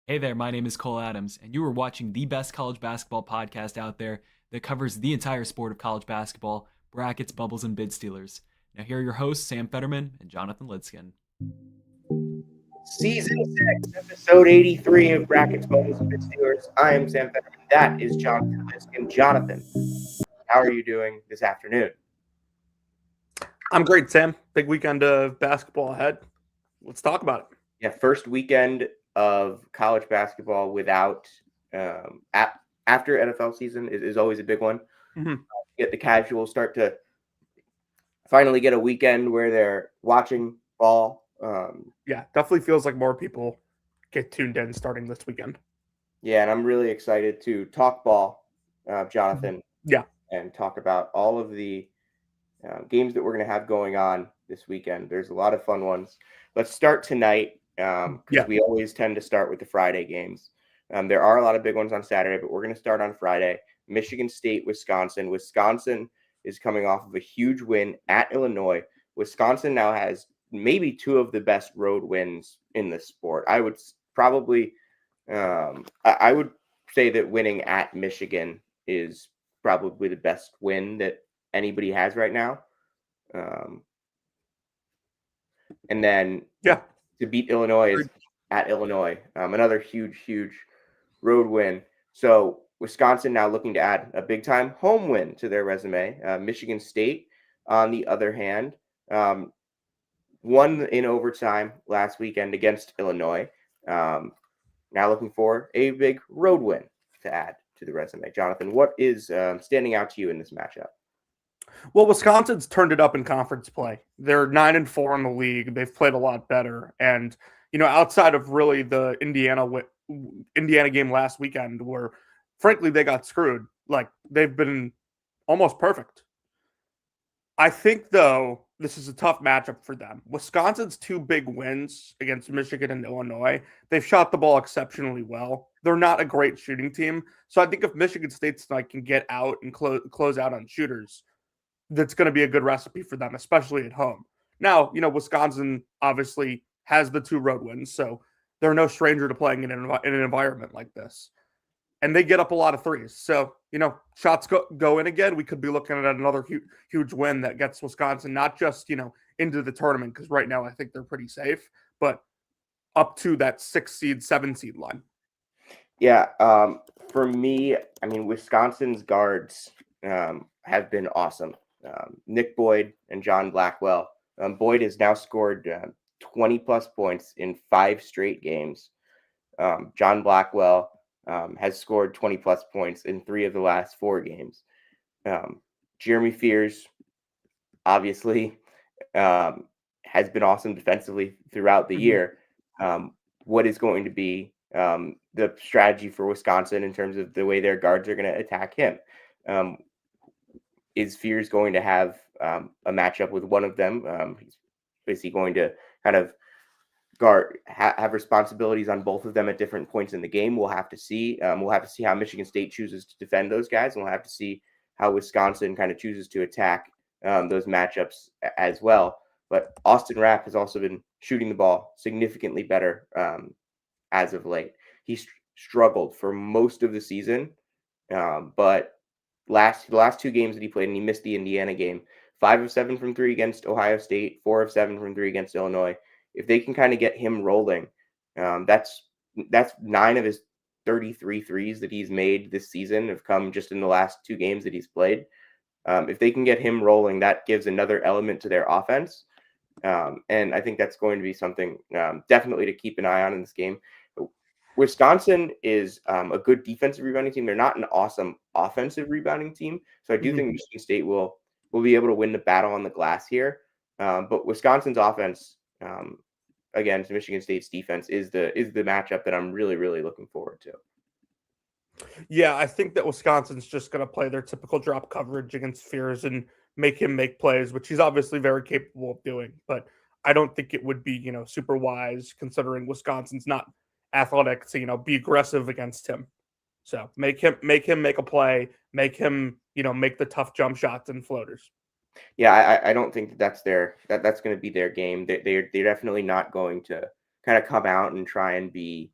Hey there, my name is Cole Adams, and you are watching the best college basketball podcast out there that covers the entire sport of college basketball, brackets, bubbles, and bid stealers. Now, here are your hosts, Sam Fetterman and Jonathan Lidskin. Season 6, episode 83 of Brackets, Bubbles, and Bit Stealers. I am Sam Fetterman. That is Jonathan Liskin. Jonathan, how are you doing this afternoon? I'm great, Sam. Big weekend of basketball ahead. Let's talk about it. Yeah, first weekend of college basketball without after NFL season is always a big one. Mm-hmm. Get the casuals start to finally get a weekend where they're watching ball. Yeah, definitely feels like more people get tuned in starting this weekend. Yeah, and I'm really excited to talk ball, Jonathan. Yeah. And talk about all of the games that we're going to have going on this weekend. There's a lot of fun ones. Let's start tonight because we always tend to start with the Friday games. There are a lot of big ones on Saturday, but we're going to start on Friday. Michigan State, Wisconsin. Wisconsin is coming off of a huge win at Illinois. Wisconsin now has maybe two of the best road wins in the sport. I would probably I would say that winning at Michigan is probably the best win that anybody has right now. And then to beat Illinois is at Illinois, another huge road win. So Wisconsin now looking to add a big time home win to their resume. Michigan State, on the other hand, won in overtime last weekend against Illinois. Now looking for a big road win to add to the resume. Jonathan, what is standing out to you in this matchup? Well, Wisconsin's turned it up in conference play. They're 9-4 in the league. They've played a lot better. And, outside of really the Indiana game last weekend where, frankly, they got screwed, like, they've been almost perfect. I think, though, this is a tough matchup for them. Wisconsin's two big wins against Michigan and Illinois, they've shot the ball exceptionally well. They're not a great shooting team. So I think if Michigan State tonight can get out and close out on shooters, that's going to be a good recipe for them, especially at home. Now, Wisconsin obviously has the two road wins, so they're no stranger to playing in an environment like this. And they get up a lot of threes. So, shots go in again. We could be looking at another huge win that gets Wisconsin not just, into the tournament, because right now I think they're pretty safe, but up to that 6 seed, 7 seed line. Yeah. For me, Wisconsin's guards have been awesome. Nick Boyd and John Blackwell. Boyd has now scored 20 plus points in 5 straight games. John Blackwell has scored 20 plus points in 3 of the last 4 games. Jeremy Fears, obviously, has been awesome defensively throughout the year. What is going to be the strategy for Wisconsin in terms of the way their guards are going to attack him? Is Fears going to have a matchup with one of them? Is he going to kind of have responsibilities on both of them at different points in the game? We'll have to see. We'll have to see how Michigan State chooses to defend those guys, and we'll have to see how Wisconsin kind of chooses to attack those matchups as well. But Austin Rapp has also been shooting the ball significantly better as of late. He struggled for most of the season, but the last 2 games that he played, and he missed the Indiana game, 5 of 7 from 3 against Ohio State, 4 of 7 from 3 against Illinois. If they can kind of get him rolling, that's 9 of his 33 threes that he's made this season have come just in the last 2 games that he's played. If they can get him rolling, that gives another element to their offense. And I think that's going to be something definitely to keep an eye on in this game. Wisconsin is a good defensive rebounding team. They're not an awesome offensive rebounding team. So I do think Michigan State will be able to win the battle on the glass here. But Wisconsin's offense against Michigan State's defense is the matchup that I'm really looking forward to. Yeah, I think that Wisconsin's just going to play their typical drop coverage against Fears and make him make plays, which he's obviously very capable of doing. But I don't think it would be, super wise considering Wisconsin's not athletic to, be aggressive against him. So make him make a play, make him, make the tough jump shots and floaters. Yeah, I don't think that's that's going to be their game. They're definitely not going to kind of come out and try and be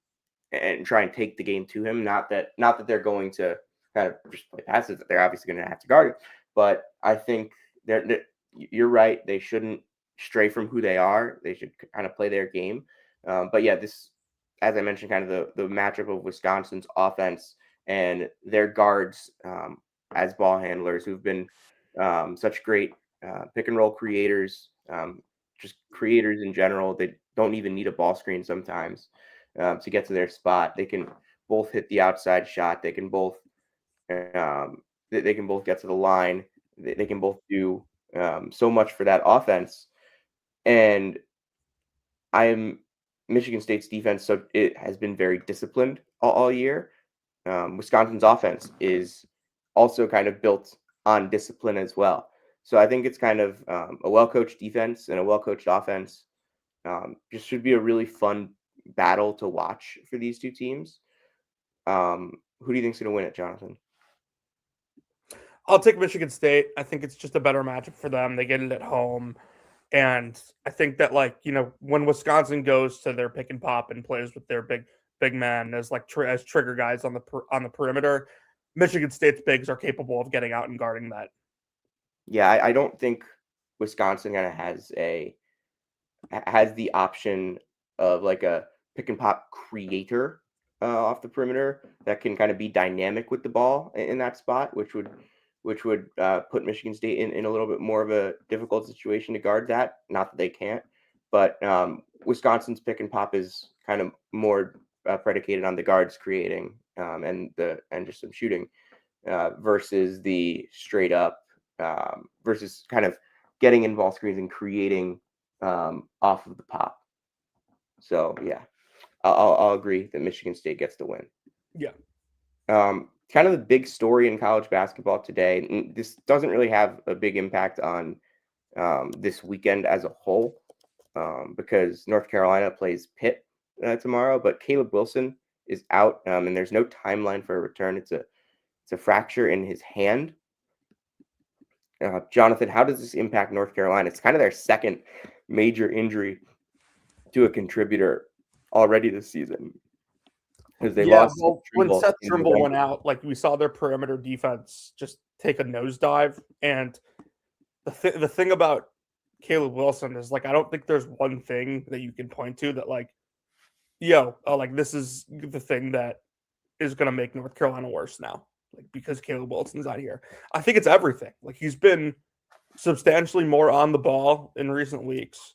and try and take the game to him. Not that they're going to kind of just play passes. They're obviously going to have to guard it. But I think you're right. They shouldn't stray from who they are. They should kind of play their game. But yeah, this, as I mentioned, kind of the matchup of Wisconsin's offense and their guards as ball handlers, who've been such great pick and roll creators, just creators in general. They don't even need a ball screen sometimes to get to their spot. They can both hit the outside shot. They can both they can both get to the line. They can both do so much for that offense. And Michigan State's defense, so it has been very disciplined all year. Wisconsin's offense is also kind of built on discipline as well. So I think it's kind of a well-coached defense and a well-coached offense. Just should be a really fun battle to watch for these two teams. Who do you think's going to win it, Jonathan? I'll take Michigan State. I think it's just a better matchup for them. They get it at home. And I think that, like, you know, when Wisconsin goes to their pick and pop and plays with their big men as like as trigger guys on the perimeter, Michigan State's bigs are capable of getting out and guarding that. Yeah, I don't think Wisconsin kind of has the option of like a pick and pop creator off the perimeter that can kind of be dynamic with the ball in that spot, which would put Michigan State in a little bit more of a difficult situation to guard that. Not that they can't, but Wisconsin's pick and pop is kind of more predicated on the guards creating and just some shooting versus the straight up versus kind of getting in ball screens and creating off of the pop. So yeah, I'll agree that Michigan State gets the win. Yeah. Kind of the big story in college basketball today, and this doesn't really have a big impact on this weekend as a whole because North Carolina plays Pitt tomorrow, but Caleb Wilson is out and there's no timeline for a return. It's a fracture in his hand. Jonathan, how does this impact North Carolina? It's kind of their second major injury to a contributor already this season. Because they lost. Well, when Seth Trimble went out, like we saw their perimeter defense just take a nosedive. And the thing about Caleb Wilson is, like, I don't think there's one thing that you can point to that, like, like this is the thing that is going to make North Carolina worse now, like, because Caleb Wilson's out here. I think it's everything. Like, he's been substantially more on the ball in recent weeks.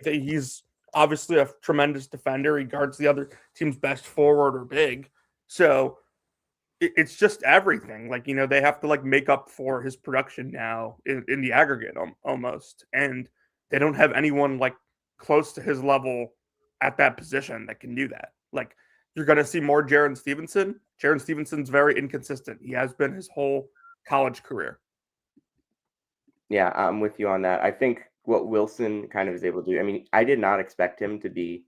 He's obviously a tremendous defender. He guards the other team's best forward or big. So it's just everything. Like, they have to, like, make up for his production now in the aggregate almost. And they don't have anyone, like, close to his level at that position that can do that. Like, you're going to see more Jaron Stevenson. Jaron Stevenson's very inconsistent. He has been his whole college career. Yeah, I'm with you on that. I think what Wilson kind of is able to do, I mean, I did not expect him to be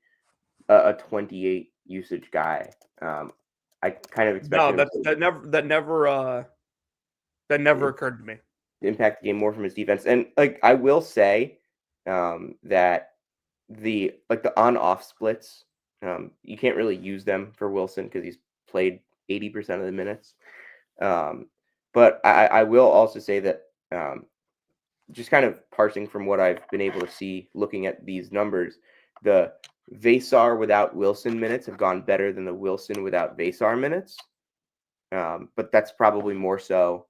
a 28 usage guy. I kind of expected that never occurred to me. Impact the game more from his defense. And, like, I will say that the on-off splits, you can't really use them for Wilson because he's played 80% of the minutes. But I will also say that just kind of parsing from what I've been able to see looking at these numbers, the Vasar without Wilson minutes have gone better than the Wilson without Vasar minutes. But that's probably more so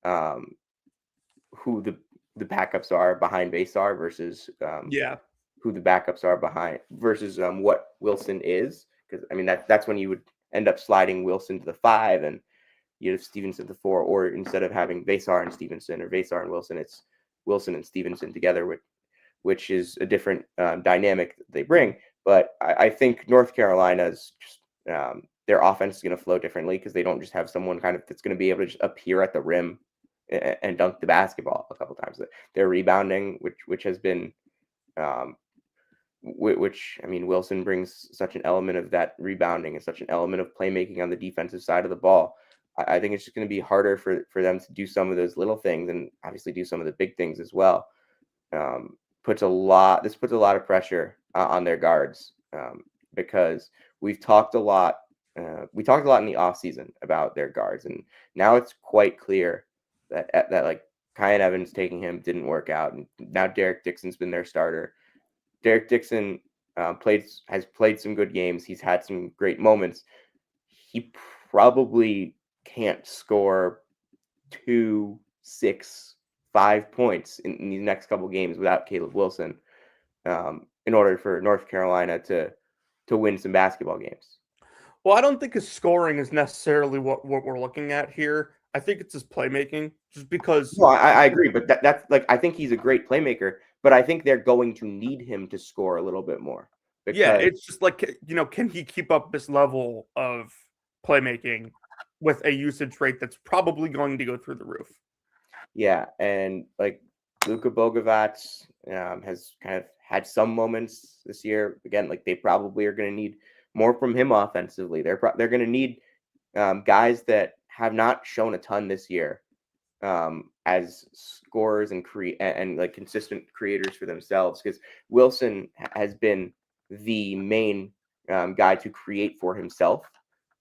who the backups are behind Vasar versus who the backups are behind versus what Wilson is. Because, I mean, that's when you would end up sliding Wilson to the 5 and you have Stevenson to the 4, or instead of having Vasar and Stevenson or Vasar and Wilson, it's Wilson and Stevenson together, which is a different dynamic that they bring. But I think North Carolina's just, their offense is going to flow differently because they don't just have someone kind of that's going to be able to just appear at the rim and dunk the basketball a couple times. Their rebounding, which has been, which, I mean, Wilson brings such an element of that rebounding and such an element of playmaking on the defensive side of the ball. I think it's just going to be harder for them to do some of those little things and obviously do some of the big things as well. This puts a lot of pressure on their guards because we've talked a lot we talked a lot in the offseason about their guards, and now it's quite clear that like Kyan Evans taking him didn't work out, and now Derek Dixon's been their starter. Derek Dixon has played some good games. He's had some great moments. He probably can't score 2, 6, 5 points in these next couple games without Caleb Wilson, in order for North Carolina to win some basketball games. Well, I don't think his scoring is necessarily what we're looking at here. I think it's his playmaking, just because. Well, I agree, but that's like, I think he's a great playmaker, but I think they're going to need him to score a little bit more. Yeah, Because it's just like, can he keep up this level of playmaking with a usage rate that's probably going to go through the roof? yeah, and like Luka Bogovac has kind of had some moments this year. Again, like they probably are going to need more from him offensively. They're going to need guys that have not shown a ton this year as scorers and like consistent creators for themselves. Because Wilson has been the main guy to create for himself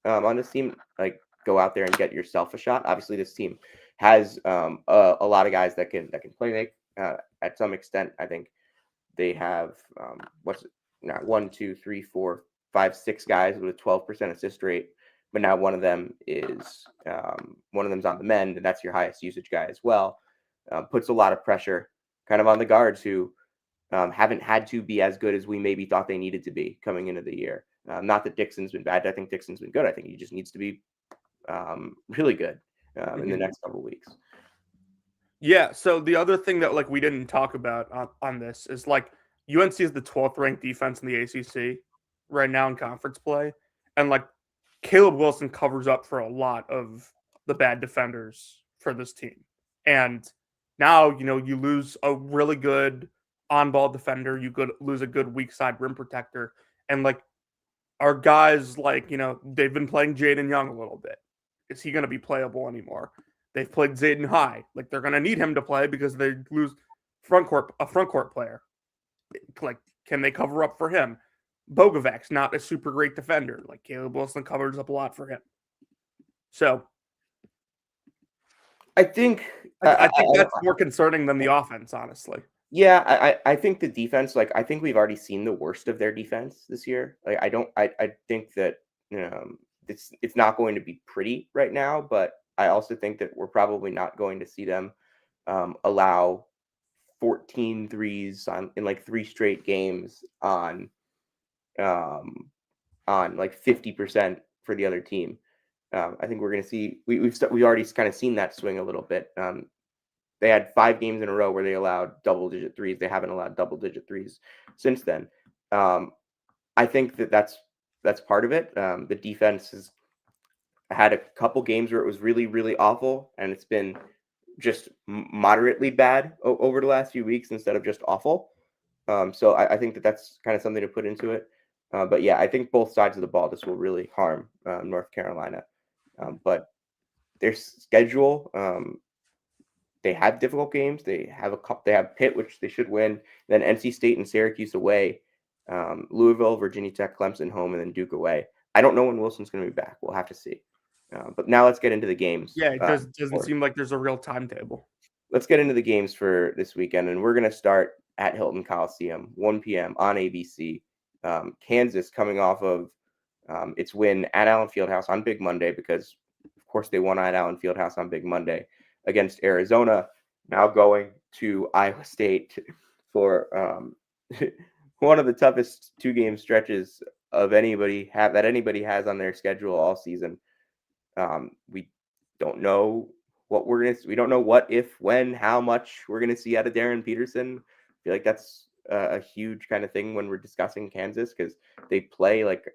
on this team. Like, go out there and get yourself a shot. Obviously, this team has a lot of guys that can play make at some extent. I think they have one, two, three, four, five, 6 guys with a 12% assist rate. But now one of them's on the mend, and that's your highest usage guy as well. Puts a lot of pressure kind of on the guards who haven't had to be as good as we maybe thought they needed to be coming into the year. Not that Dixon's been bad. I think Dixon's been good. I think he just needs to be really good in the next couple of weeks. Yeah. So the other thing that like we didn't talk about on this is like UNC is the 12th ranked defense in the ACC right now in conference play, and like Caleb Wilson covers up for a lot of the bad defenders for this team. And now, you lose a really good on-ball defender, you could lose a good weak side rim protector, and like our guys, like they've been playing Jaden Young a little bit. Is he going to be playable anymore? They've played Zayden High. Like, they're going to need him to play because they lose a front court player. Like, can they cover up for him? Bogovac's not a super great defender. Like, Caleb Wilson covers up a lot for him. So I think that's more concerning than the offense, honestly. Yeah, I think the defense, like, I think we've already seen the worst of their defense this year. Like, I think that it's not going to be pretty right now, but I also think that we're probably not going to see them allow 14 threes in like 3 straight games on like 50% for the other team. I think we're going to see we've already kind of seen that swing a little bit. They had 5 games in a row where they allowed double-digit threes. They haven't allowed double-digit threes since then. I think that's part of it. The defense has had a couple games where it was really, really awful, and it's been just moderately bad over the last few weeks instead of just awful. So I think that's kind of something to put into it. But yeah, I think both sides of the ball, this will really harm North Carolina. But their schedule, they have difficult games. They have Pitt, which they should win. Then NC State and Syracuse away, Louisville, Virginia Tech, Clemson home, and then Duke away. I don't know when Wilson's going to be back. We'll have to see. But now let's get into the games. Yeah, it doesn't seem like there's a real timetable. Let's get into the games for this weekend, and we're going to start at Hilton Coliseum, 1 p.m. on ABC. Kansas coming off of its win at Allen Fieldhouse on Big Monday, because, of course, they won at Allen Fieldhouse on Big Monday against Arizona, now going to Iowa State for one of the toughest 2-game stretches of anybody has on their schedule all season. We don't know we don't know what, if, when, how much we're going to see out of Darren Peterson. I feel like that's a huge kind of thing when we're discussing Kansas, because they play like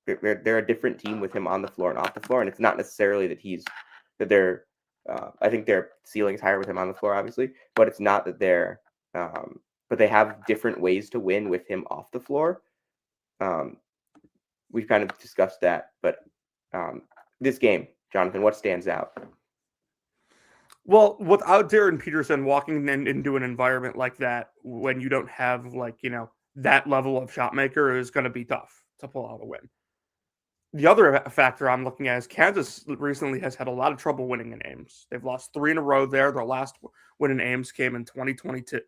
they're a different team with him on the floor and off the floor. And it's not necessarily that they're I think their ceiling's higher with him on the floor, obviously, but it's not that but they have different ways to win with him off the floor. We've kind of discussed that, but this game, Jonathan, what stands out? Well, without Darren Peterson walking into an environment like that, when you don't have that level of shot maker, is going to be tough to pull out a win. The other factor I'm looking at is Kansas recently has had a lot of trouble winning in Ames. They've lost 3 in a row there. Their last win in Ames came in 2022.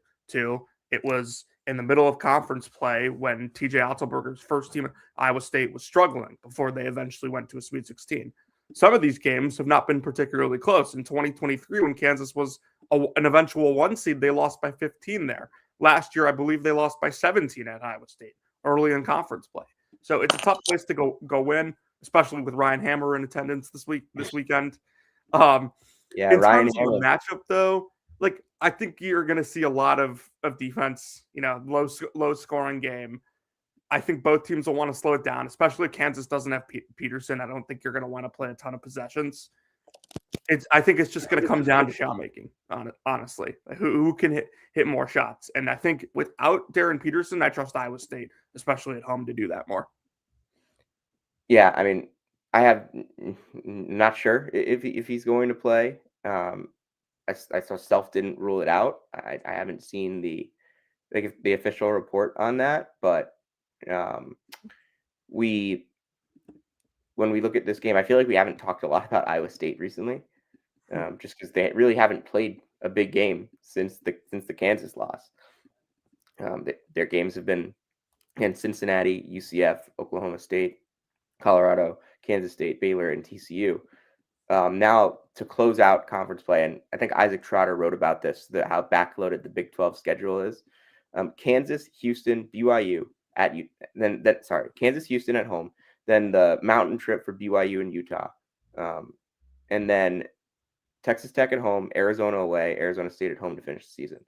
It was in the middle of conference play when TJ Otzelberger's first team at Iowa State was struggling before they eventually went to a Sweet 16. Some of these games have not been particularly close. In 2023, when Kansas was an eventual 1 seed, they lost by 15 there. Last year, I believe they lost by 17 at Iowa State early in conference play. So it's a tough place to go win, especially with Ryan Hammer in attendance this weekend. Yeah, In Ryan terms of Hammer. the matchup, though, like I think you're going to see a lot of defense. Low scoring game. I think both teams will want to slow it down, especially if Kansas doesn't have Peterson. I don't think you're going to want to play a ton of possessions. I think it's just going to come down to shot making. Honestly, who can hit more shots? And I think without Darren Peterson, I trust Iowa State, especially at home, to do that more. Yeah, I mean, I have not sure if he's going to play. I saw Self didn't rule it out. I haven't seen the official report on that, but when we look at this game, I feel like we haven't talked a lot about Iowa State recently, just because they really haven't played a big game since the Kansas loss. Their games have been in Cincinnati, UCF, Oklahoma State, Colorado, Kansas State, Baylor, and TCU. Now to close out conference play, and I think Isaac Trotter wrote about this, how backloaded the Big 12 schedule is. Kansas, Houston, BYU Kansas, Houston at home, then the mountain trip for BYU and Utah, and then Texas Tech at home, Arizona away, Arizona State at home to finish the season.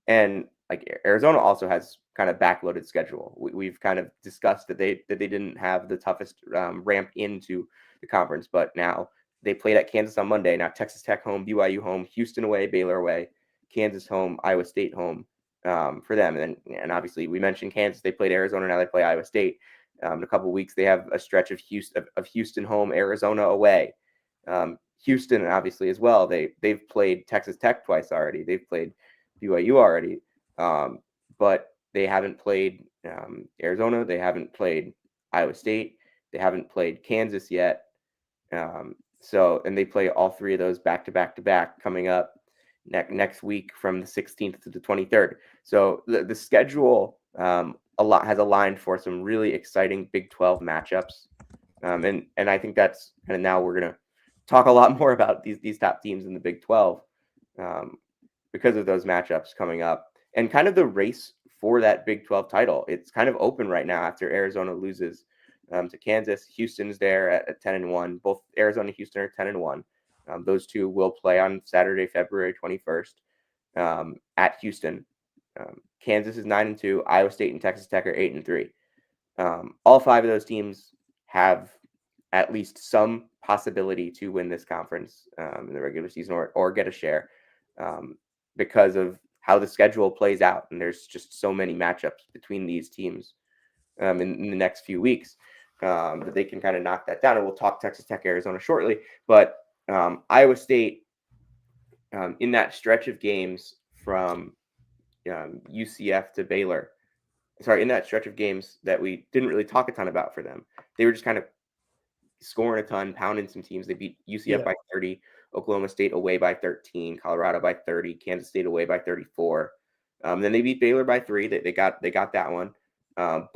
And like Arizona also has kind of backloaded schedule. We've kind of discussed that they didn't have the toughest ramp into the conference, but now they played at Kansas on Monday. Now Texas Tech home, BYU home, Houston away, Baylor away, Kansas home, Iowa State home for them. And obviously we mentioned Kansas. They played Arizona. Now they play Iowa State. In a couple of weeks they have a stretch of Houston home, Arizona away. Houston obviously as well. They've played Texas Tech twice already. They've played BYU already, but they haven't played Arizona. They haven't played Iowa State. They haven't played Kansas yet. And they play all 3 of those back to back coming up next week from the 16th to the 23rd. So the schedule has aligned for some really exciting Big 12 matchups. And I think that's kind of now we're going to talk a lot more about these top teams in the Big 12. Because of those matchups coming up and kind of the race for that Big 12 title. It's kind of open right now after Arizona loses to Kansas. Houston's there at 10-1. Both Arizona and Houston are 10-1. Those two will play on Saturday, February 21st at Houston. Kansas is 9-2. Iowa State and Texas Tech are 8-3. All 5 of those teams have at least some possibility to win this conference in the regular season or get a share. Because of how the schedule plays out. And there's just so many matchups between these teams in the next few weeks that they can kind of knock that down. And we'll talk Texas Tech, Arizona shortly. But Iowa State, in that stretch of games from UCF to Baylor, in that stretch of games that we didn't really talk a ton about for them, they were just kind of scoring a ton, pounding some teams. They beat UCF by 30, Oklahoma State away by 13, Colorado by 30, Kansas State away by 34. Then they beat Baylor by 3. They got that one. And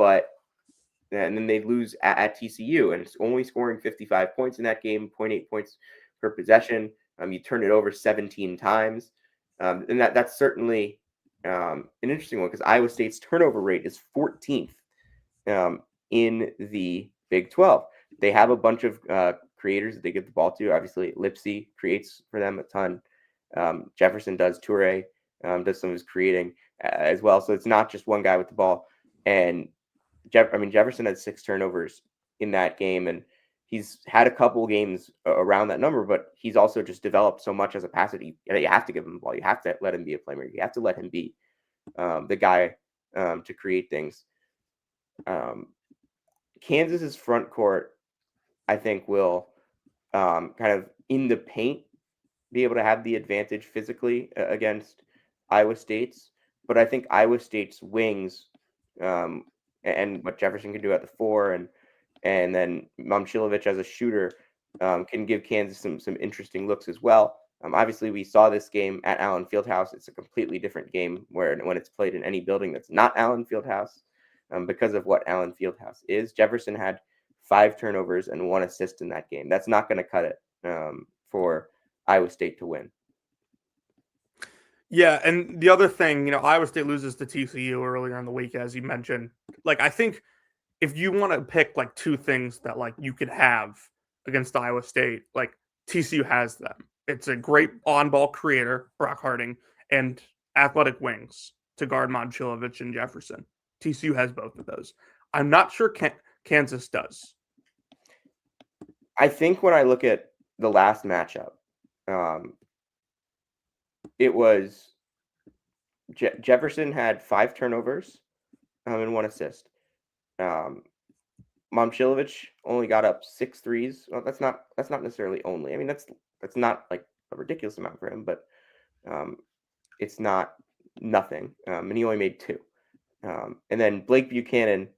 then they lose at TCU, and it's only scoring 55 points in that game, 0.8 points per possession. You turn it over 17 times. And that's certainly an interesting one because Iowa State's turnover rate is 14th in the Big 12. They have a bunch of creators that they give the ball to. Obviously, Lipsy creates for them a ton. Jefferson does. Toure does some of his creating as well. So it's not just one guy with the ball. And Jefferson had 6 turnovers in that game, and he's had a couple games around that number. But he's also just developed so much as a passer. You have to give him the ball. You have to let him be a playmaker. You have to let him be the guy to create things. Kansas's front court, I think, will kind of in the paint be able to have the advantage physically against Iowa State's. But I think Iowa State's wings and what Jefferson can do at the 4 and and then Momcilovic as a shooter can give Kansas some interesting looks as well. Obviously, we saw this game at Allen Fieldhouse. It's a completely different game when it's played in any building that's not Allen Fieldhouse, because of what Allen Fieldhouse is. Jefferson had 5 turnovers and 1 assist in that game. That's not going to cut it for Iowa State to win. Yeah, and the other thing, Iowa State loses to TCU earlier in the week, as you mentioned. Like, I think if you want to pick like 2 things that like you could have against Iowa State, like TCU has them. It's a great on-ball creator, Brock Harding, and athletic wings to guard Momcilovic and Jefferson. TCU has both of those. I'm not sure Kansas does. I think when I look at the last matchup, it was Jefferson had 5 turnovers and 1 assist. Momcilovic only got up 6 threes. Well, that's not necessarily only. I mean, that's not like a ridiculous amount for him, but it's not nothing. And he only made 2. And then Blake Buchanan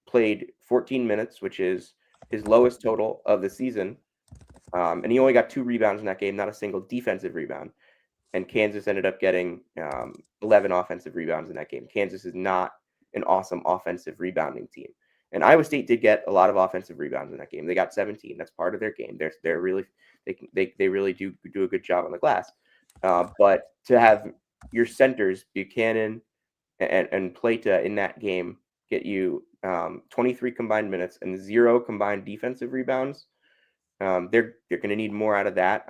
played 14 minutes, which is his lowest total of the season. And he only got 2 rebounds in that game, not a single defensive rebound. And Kansas ended up getting 11 offensive rebounds in that game. Kansas is not an awesome offensive rebounding team. And Iowa State did get a lot of offensive rebounds in that game. They got 17. That's part of their game. They're really they really do a good job on the glass. But to have your centers Buchanan and Plata in that game get you 23 combined minutes and 0 combined defensive rebounds, they're going to need more out of that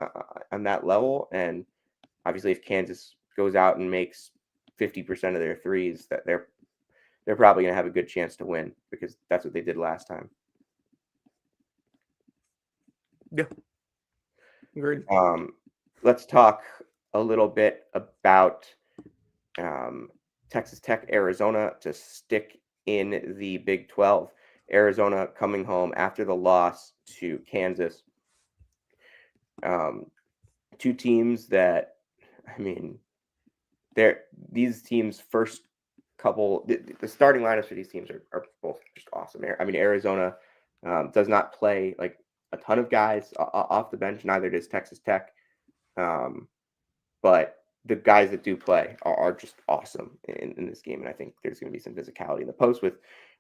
on that level. And obviously, if Kansas goes out and makes 50% of their threes, that they're probably going to have a good chance to win, because that's what they did last time. Yeah, agreed. Let's talk a little bit about Texas Tech, Arizona, to stick in the Big 12. Arizona coming home after the loss to Kansas. 2 teams that, I mean, these teams' first couple, the starting lineups for these teams are both just awesome. I mean, Arizona does not play like a ton of guys off the bench. Neither does Texas Tech. But the guys that do play are just awesome in this game. And I think there's going to be some physicality in the post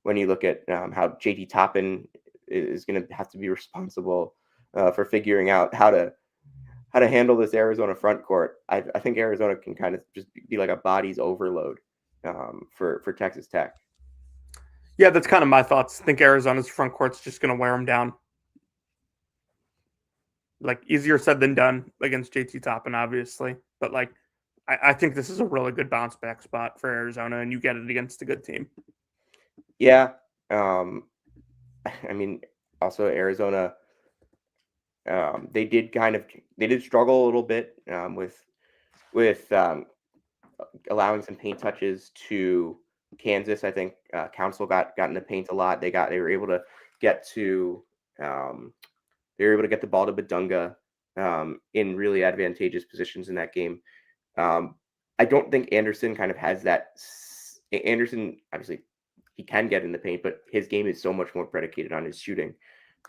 when you look at how JT Toppin is going to have to be responsible for figuring out how to handle this Arizona front court. I think Arizona can kind of just be like a bodies overload for Texas Tech. Yeah, that's kind of my thoughts. I think Arizona's front court's just going to wear them down. Like, easier said than done against JT Toppin, obviously. But, like, I think this is a really good bounce back spot for Arizona, and you get it against a good team. Yeah. I mean, also Arizona, they did struggle a little bit with allowing some paint touches to Kansas. I think Council got in the paint a lot. They were able to get to the ball to Badunga in really advantageous positions in that game. I don't think Anderson kind of has that. Anderson, obviously, he can get in the paint, but his game is so much more predicated on his shooting.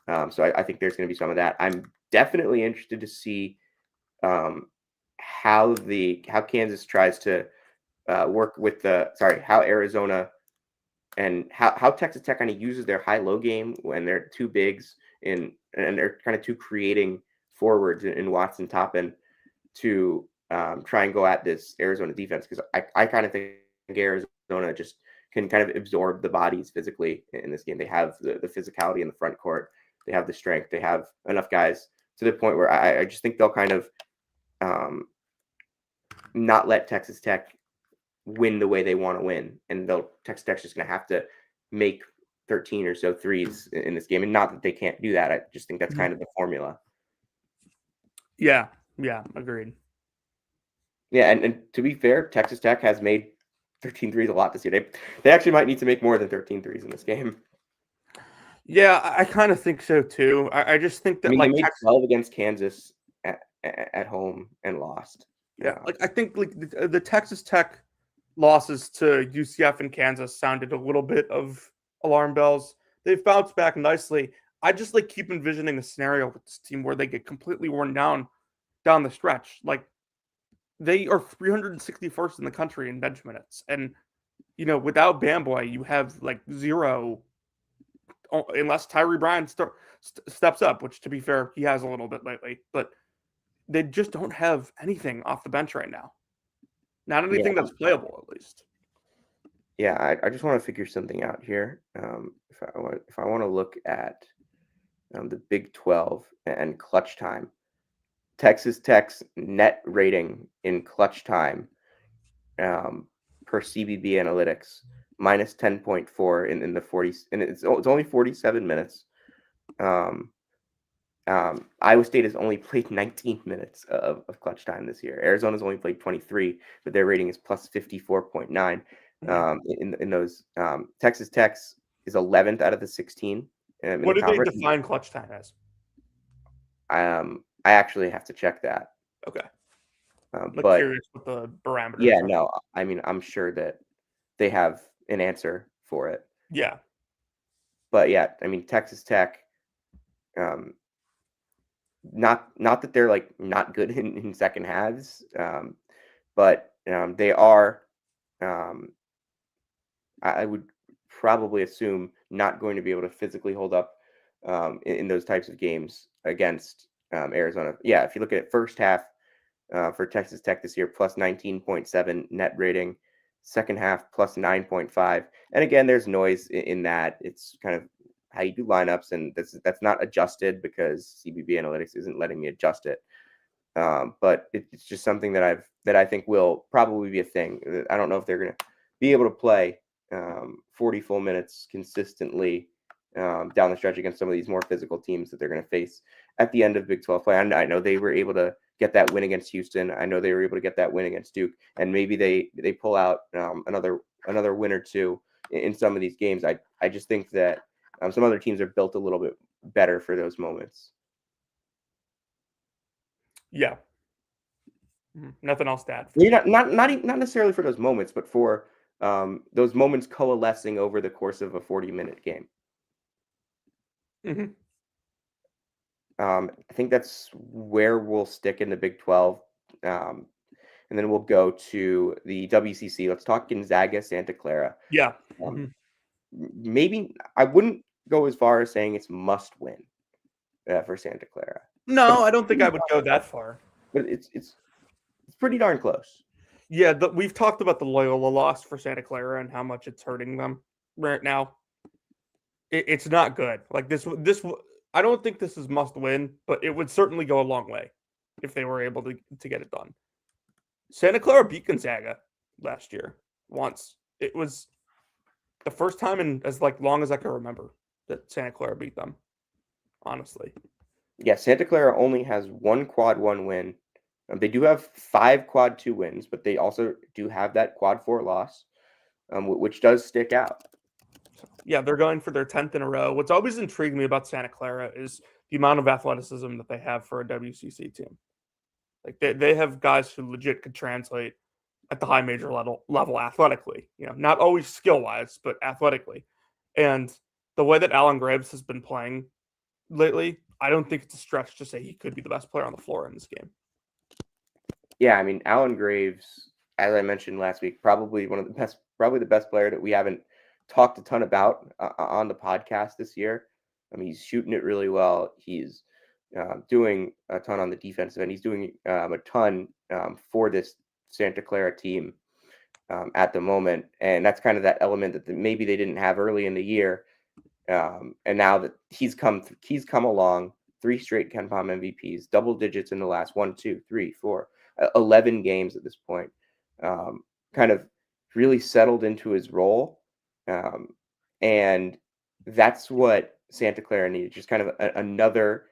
So I think there's going to be some of that. I'm definitely interested to see how Kansas tries to work with how Arizona and how Texas Tech kind of uses their high-low game when they're 2 bigs and they're kind of 2 creating forwards in Watson Toppin to try and go at this Arizona defense, because I kind of think Arizona just can kind of absorb the bodies physically in this game. They have the physicality in the front court. They have the strength. They have enough guys to the point where I just think they'll kind of not let Texas Tech win the way they want to win. And Texas Tech's just going to have to make 13 or so threes in this game. And not that they can't do that. I just think that's kind of the formula. Yeah, agreed. Yeah, and to be fair, Texas Tech has made 13 threes a lot this year. They actually might need to make more than 13 threes in this game. Yeah, I kind of think so too. I just think that, I mean, like, they made 12 against Kansas at home and lost. Yeah, like, I think like the Texas Tech losses to UCF and Kansas sounded a little bit of alarm bells. they've bounced back nicely. I just like keep envisioning a scenario with this team where they get completely worn down the stretch. Like they are 361st in the country in bench minutes, and without Bamboy, you have like zero, unless Tyree Bryan steps up, which to be fair, he has a little bit lately, but they just don't have anything off the bench right now. Not anything that's playable, at least. Yeah, I just want to figure something out here. If I want to look at the Big 12 and clutch time, Texas Tech's net rating in clutch time per CBB Analytics minus 10.4 in the 40s, and it's only 47 minutes. Iowa State has only played 19 minutes of clutch time this year. Arizona's only played 23, but their rating is plus 54.9. In those, Texas Tech's is 11th out of the 16. What do they define clutch time as? I actually have to check that. Okay. But curious what the parameters yeah, are. no, I mean, I'm sure that they have an answer for it. Yeah. But yeah, I mean, Texas Tech, not that they're like not good in second halves, but they are, I would probably assume, not going to be able to physically hold up in those types of games against Arizona. Yeah, if you look at first half for Texas Tech this year, plus 19.7 net rating, second half plus 9.5. And again, there's noise in that. It's kind of how you do lineups, and that's not adjusted because CBB Analytics isn't letting me adjust it. But it's just something that I think will probably be a thing. I don't know if they're going to be able to play 40 full minutes consistently down the stretch against some of these more physical teams that they're going to face at the end of Big 12 play. I know they were able to get that win against Houston. I know they were able to get that win against Duke, and maybe they pull out another win or two in some of these games. I just think that some other teams are built a little bit better for those moments. Yeah. Nothing else to add. Not necessarily for those moments, but for those moments coalescing over the course of a 40-minute game. Mm-hmm. I think that's where we'll stick in the Big 12. And then we'll go to the WCC. Let's talk Gonzaga, Santa Clara. Yeah. Maybe I wouldn't go as far as saying it's must win for Santa Clara. No, I don't think I would go that far. But it's pretty darn close. Yeah, we've talked about the Loyola loss for Santa Clara and how much it's hurting them right now. It's not good. Like this, I don't think this is must win, but it would certainly go a long way if they were able to get it done. Santa Clara beat Gonzaga last year once. It was the first time in as long as I can remember that Santa Clara beat them. Honestly. Yeah, Santa Clara only has one quad 1 win. They do have 5 quad 2 wins, but they also do have that quad 4 loss, which does stick out. Yeah, they're going for their 10th in a row. What's always intrigued me about Santa Clara is the amount of athleticism that they have for a WCC team. Like they have guys who legit could translate at the high major level athletically. Not always skill wise, but athletically. And the way that Alan Graves has been playing lately, I don't think it's a stretch to say he could be the best player on the floor in this game. Yeah, I mean, Alan Graves, as I mentioned last week, probably the best player that we haven't talked a ton about on the podcast this year. I mean, he's shooting it really well. He's doing a ton on the defensive end. He's doing a ton for this Santa Clara team at the moment. And that's kind of that element that maybe they didn't have early in the year. And now that he's come along, 3 straight KenPom MVPs, double digits in the last 11 games at this point, kind of really settled into his role. And that's what Santa Clara needed, just kind of another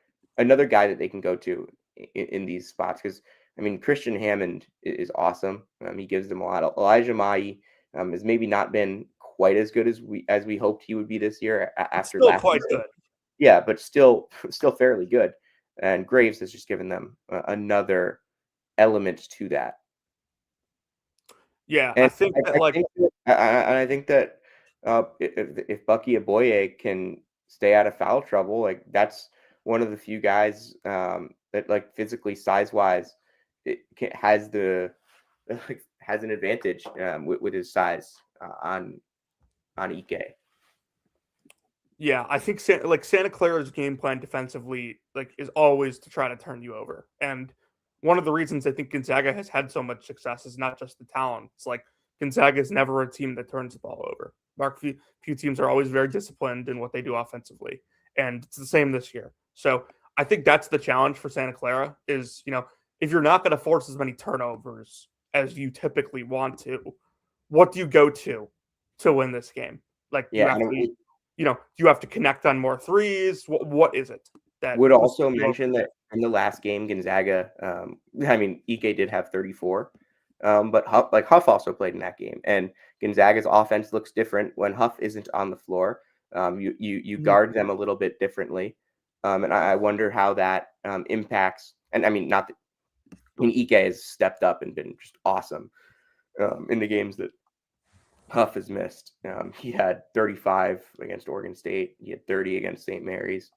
guy that they can go to in these spots. Because, I mean, Christian Hammond is awesome. He gives them a lot. Elijah Mai has maybe not been quite as good as we hoped he would be this year after still last quite year. Good. Yeah, but still fairly good. And Graves has just given them another element to that. Yeah, and I think that I think that if Bucky Aboye can stay out of foul trouble. Like that's one of the few guys that like physically size wise has has an advantage with his size on Ike. Yeah, I think Santa Clara's game plan defensively is always to try to turn you over. And one of the reasons I think Gonzaga has had so much success is not just the talent. It's like Gonzaga is never a team that turns the ball over. Few teams are always very disciplined in what they do offensively, and it's the same this year. So I think that's the challenge for Santa Clara is, if you're not going to force as many turnovers as you typically want to, what do you go to win this game? Like you have to do you have to connect on more threes? What is it that would also mention that in the last game, Gonzaga, Ike did have 34, but Huff also played in that game, and Gonzaga's offense looks different when Huff isn't on the floor. You guard them a little bit differently, and I wonder how that impacts. And Ike has stepped up and been just awesome in the games that Huff has missed. He had 35 against Oregon State. He had 30 against St. Mary's,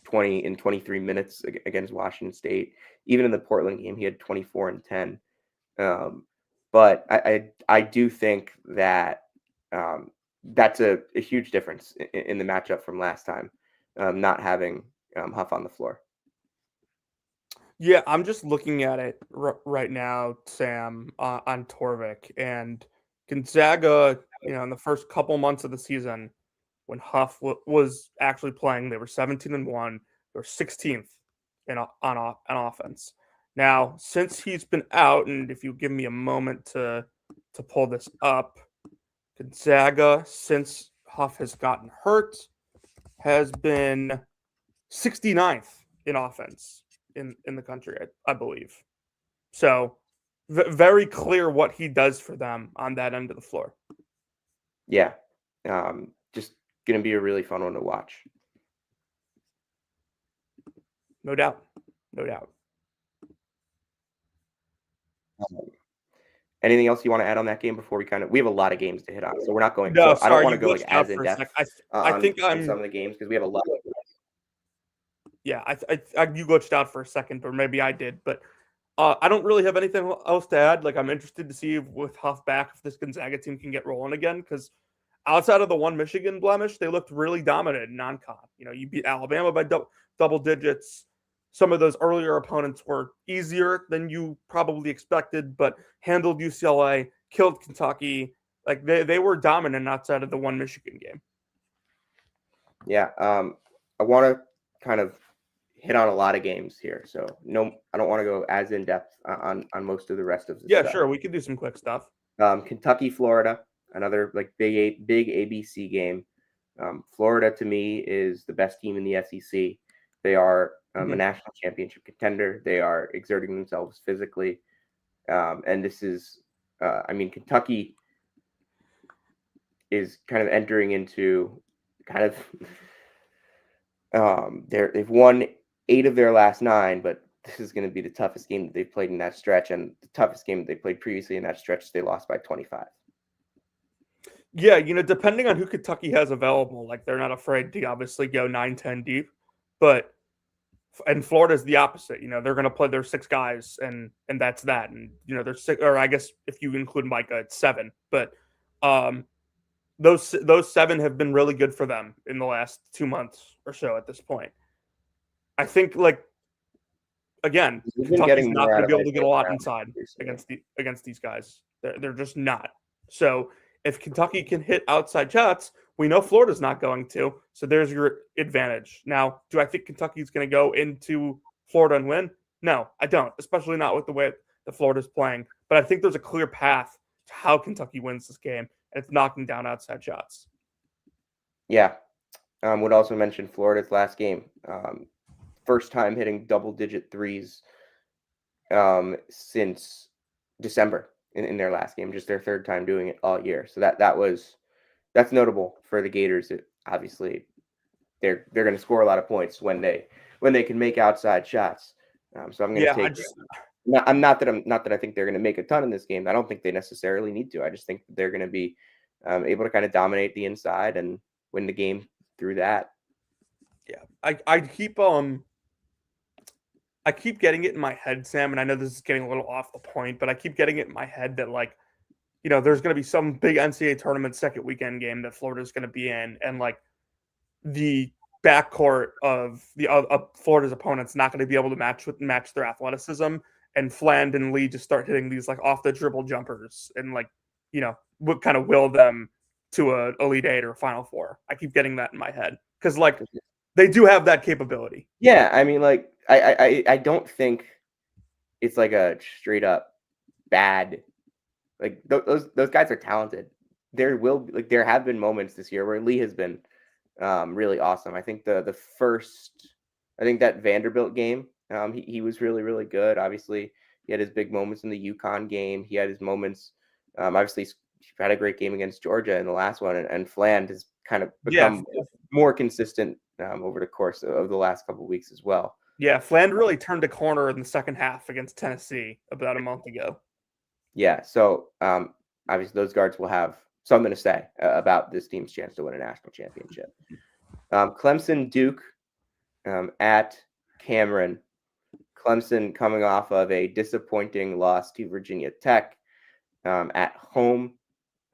20 in 23 minutes against Washington State. Even in the Portland game, he had 24 and 10. But I do think that that's a huge difference in the matchup from last time, not having Huff on the floor. Yeah, I'm just looking at it right now, Sam, on Torvik, and Gonzaga, in the first couple months of the season, when Huff was actually playing, they were 17-1. They were 16th on offense. Now, since he's been out, and if you give me a moment to pull this up, Gonzaga, since Huff has gotten hurt, has been 69th in offense in the country, I believe. So very clear what he does for them on that end of the floor. Yeah. Just going to be a really fun one to watch. No doubt. No doubt. Anything else you want to add on that game before we have a lot of games to hit on, so we're not going. No, so I don't want to go as in depth I think on some of the games because we have a lot. Yeah, you glitched out for a second, but maybe I did. But I don't really have anything else to add. I'm interested to see with Huff back if this Gonzaga team can get rolling again, because outside of the one Michigan blemish, they looked really dominant in non-con. You beat Alabama by double digits. Some of those earlier opponents were easier than you probably expected, but handled UCLA, killed Kentucky. They were dominant outside of the one Michigan game. Yeah, I want to kind of hit on a lot of games here, so I don't want to go as in depth on most of the rest of the stuff. Sure, we can do some quick stuff. Kentucky, Florida, another big ABC game. Florida to me is the best team in the SEC. They are a national championship contender. They are exerting themselves physically, and this is, Kentucky is kind of entering into kind of they've won 8 of their last 9, but this is going to be the toughest game that they've played in that stretch, and the toughest game that they played previously in that stretch, they lost by 25. Yeah, depending on who Kentucky has available, they're not afraid to obviously go 9-10 deep, and Florida's the opposite. They're going to play their 6 guys, and that's that. And there's 6, or I guess if you include Micah, it's 7. But those 7 have been really good for them in the last 2 months or so at this point. I think again, Kentucky's not going to be able to get a lot inside against these guys. They're just not. So if Kentucky can hit outside shots, we know Florida's not going to. So there's your advantage. Now, do I think Kentucky's going to go into Florida and win? No, I don't, especially not with the way that Florida's playing. But I think there's a clear path to how Kentucky wins this game, and it's knocking down outside shots. Yeah. Would also mention Florida's last game. First time hitting double-digit threes since December in their last game, just their 3rd time doing it all year. So that's notable for the Gators. Obviously, they're going to score a lot of points when they can make outside shots. So I'm going to take. Not that I think they're going to make a ton in this game. I don't think they necessarily need to. I just think they're going to be able to kind of dominate the inside and win the game through that. Yeah, I keep getting it in my head, Sam, and I know this is getting a little off the point, but I keep getting it in my head that like, there's going to be some big NCAA tournament second weekend game that Florida's going to be in, and like the backcourt of Florida's opponents not going to be able to match their athleticism, and Fland and Lee just start hitting these like off the dribble jumpers and like what kind of will them to a Elite Eight or Final Four. I keep getting that in my head because like they do have that capability. Yeah, I mean, like I don't think it's like a straight up bad. Like those guys are talented. There have been moments this year where Lee has been really awesome. I think I think that Vanderbilt game, he was really, really good. Obviously, he had his big moments in the UConn game. He had his moments. Obviously, he had a great game against Georgia in the last one, and Fland has kind of become more consistent over the course of the last couple of weeks as well. Yeah, Fland really turned a corner in the second half against Tennessee about a month ago. Yeah, so obviously those guards will have something to say about this team's chance to win a national championship. Clemson, Duke at Cameron. Clemson coming off of a disappointing loss to Virginia Tech at home.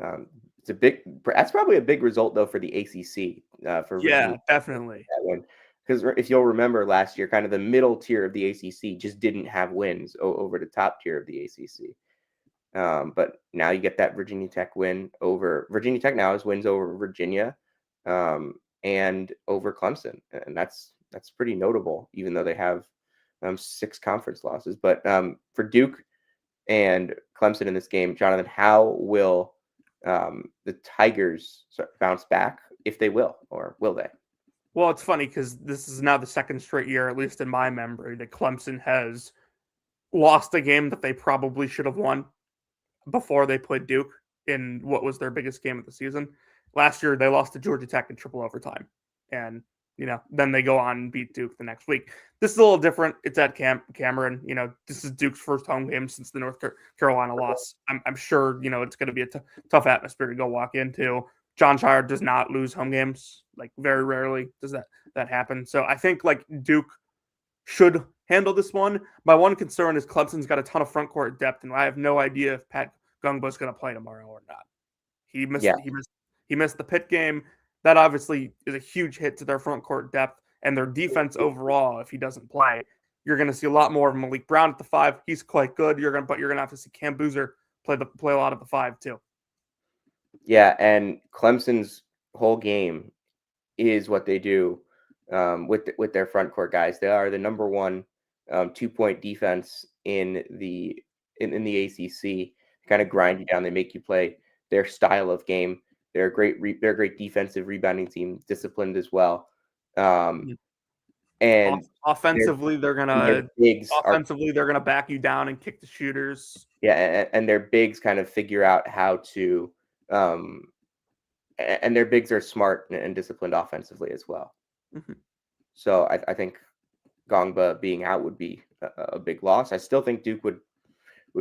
That's probably a big result though for the ACC. For Virginia definitely that one, because if you'll remember last year, kind of the middle tier of the ACC just didn't have wins over the top tier of the ACC. But now you get that Virginia Tech win over Virginia Tech. Now has wins over Virginia and over Clemson, and that's pretty notable, even though they have 6 conference losses. But for Duke and Clemson in this game, Jonathan, how will the Tigers bounce back, if they will, or will they? Well, it's funny because this is now the second straight year, at least in my memory, that Clemson has lost a game that they probably should have won before they played Duke in what was their biggest game of the season. Last year, they lost to Georgia Tech in triple overtime. And, then they go on and beat Duke the next week. This is a little different. It's at Cameron. This is Duke's first home game since the North Carolina loss. I'm sure, it's going to be a tough atmosphere to go walk into. John Shire does not lose home games. Like, very rarely does that happen. So I think, like, Duke should handle this one. My one concern is Clemson's got a ton of front court depth, and I have no idea if Pat Gungba's going to play tomorrow or not. He missed the Pitt game. That obviously is a huge hit to their front court depth and their defense overall. If he doesn't play, you're going to see a lot more of Malik Brown at the 5. He's quite good. You're going to have to see Cam Boozer play a lot of the 5 too. Yeah, and Clemson's whole game is what they do with their front court guys. They are the number 1 2-point defense in the ACC. Kind of grind you down. They make you play their style of game. They're a great defensive rebounding team, disciplined as well. And offensively, they're gonna back you down and kick the shooters. Yeah, and their bigs kind of figure out how to, and their bigs are smart and disciplined offensively as well. Mm-hmm. So I think Gongba being out would be a big loss. I still think Duke would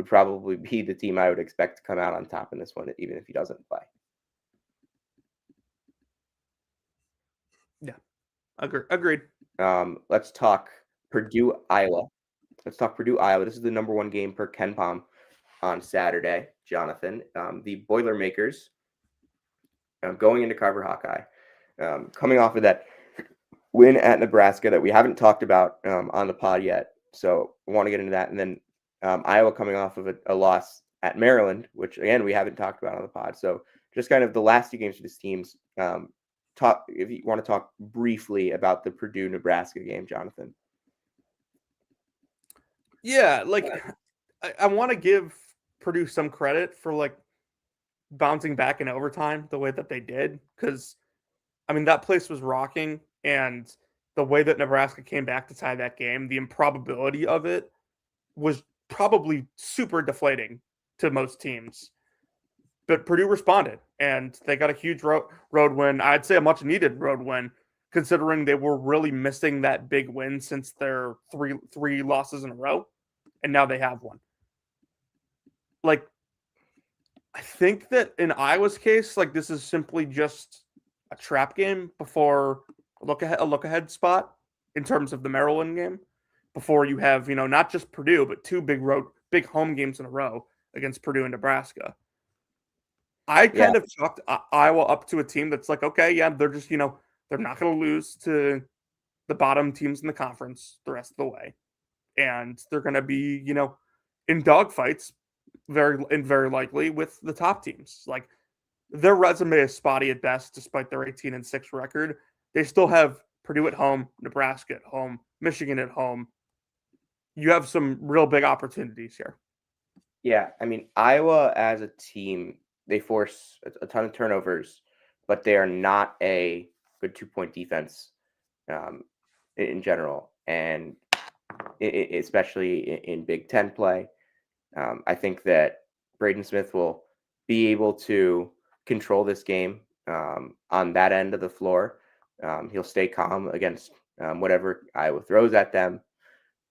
probably be the team I would expect to come out on top in this one, even if he doesn't play. Yeah, agreed. Let's talk Purdue, Iowa. This is the number 1 game per KenPom on Saturday, Jonathan. The Boilermakers going into Carver Hawkeye, coming off of that win at Nebraska that we haven't talked about on the pod yet. So I want to get into that. And then Iowa coming off of a loss at Maryland, which, again, we haven't talked about on the pod. So just kind of the last 2 games for this team's if you want to talk briefly about the Purdue-Nebraska game, Jonathan. Yeah, like I want to give Purdue some credit for like bouncing back in overtime the way that they did, because I mean that place was rocking, and the way that Nebraska came back to tie that game, the improbability of it was probably super deflating to most teams. But Purdue responded, and they got a huge road win. I'd say a much-needed road win, considering they were really missing that big win since their three losses in a row, and now they have one. Like, I think that in Iowa's case, like, this is simply just a trap game before a look ahead spot in terms of the Maryland game before you have, not just Purdue, but two big home games in a row against Purdue and Nebraska. I Yeah, kind of chalked Iowa up to a team that's like, okay, yeah, they're just, they're not going to lose to the bottom teams in the conference the rest of the way. And they're going to be, in dogfights very likely with the top teams. Like, their resume is spotty at best, despite their 18-6 record. They still have Purdue at home, Nebraska at home, Michigan at home. You have some real big opportunities here. yeah. I mean, Iowa as a team, they force a ton of turnovers, but they are not a good 2-point defense um, in general, and especially in Big Ten play. I think that Braden Smith will be able to control this game on that end of the floor. He'll stay calm against whatever Iowa throws at them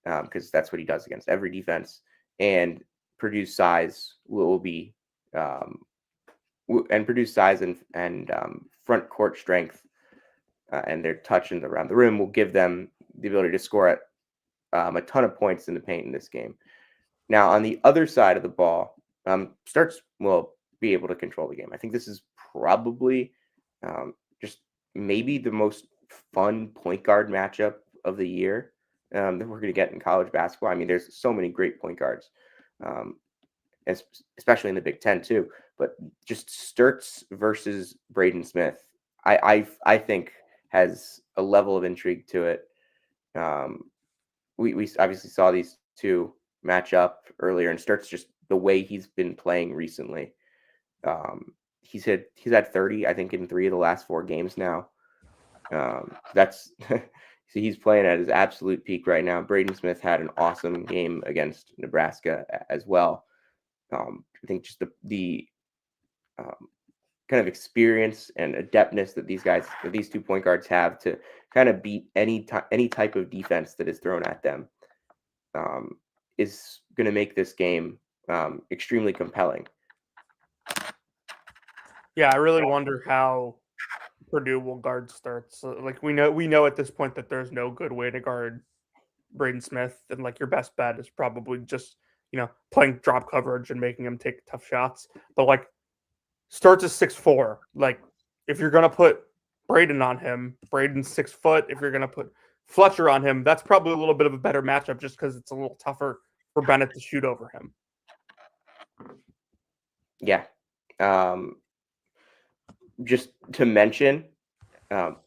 because that's what he does against every defense. And Purdue's size will be and Purdue's size and front court strength and their touch around the rim will give them the ability to score at a ton of points in the paint in this game. Now, on the other side of the ball, Starks will be able to control the game. I think this is probably just maybe the most fun point guard matchup of the year that we're going to get in college basketball. I mean, there's so many great point guards, especially in the Big Ten too. But just Sturts versus Braden Smith, I think has a level of intrigue to it. We obviously saw these two match up earlier, and Sturts just the way he's been playing recently. He's had 30, I think, in 3 of the last 4 games now. That's so he's playing at his absolute peak right now. Braden Smith had an awesome game against Nebraska as well. I think just the kind of experience and adeptness that these 2 point guards have to kind of beat any type of defense that is thrown at them is going to make this game extremely compelling. Yeah, I really wonder how Purdue will guard Sturts. Like, we know at this point that there's no good way to guard Braden Smith, and like your best bet is probably just playing drop coverage and making him take tough shots. But like, Sturts is 6'4". Like, if you're gonna put Braden on him, Braden's 6 foot. If you're gonna put Fletcher on him, that's probably a little bit of a better matchup just because it's a little tougher for Bennett to shoot over him. Yeah. Just to mention,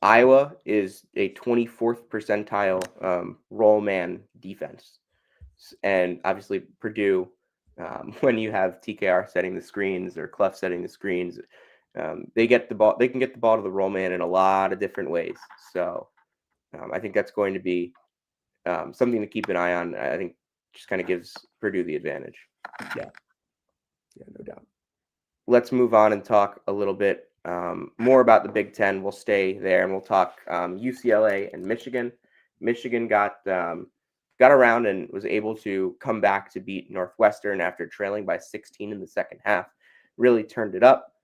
Iowa is a 24th percentile roll man defense. And obviously Purdue, when you have TKR setting the screens or Clough setting the screens, they can get the ball to the roll man in a lot of different ways. So I think that's going to be something to keep an eye on. I think just kind of gives Purdue the advantage. Yeah, no doubt. Let's move on and talk a little bit more about the Big Ten. We'll stay there and we'll talk UCLA and Michigan. Michigan got around and was able to come back to beat Northwestern after trailing by 16 in the second half. Really turned it up,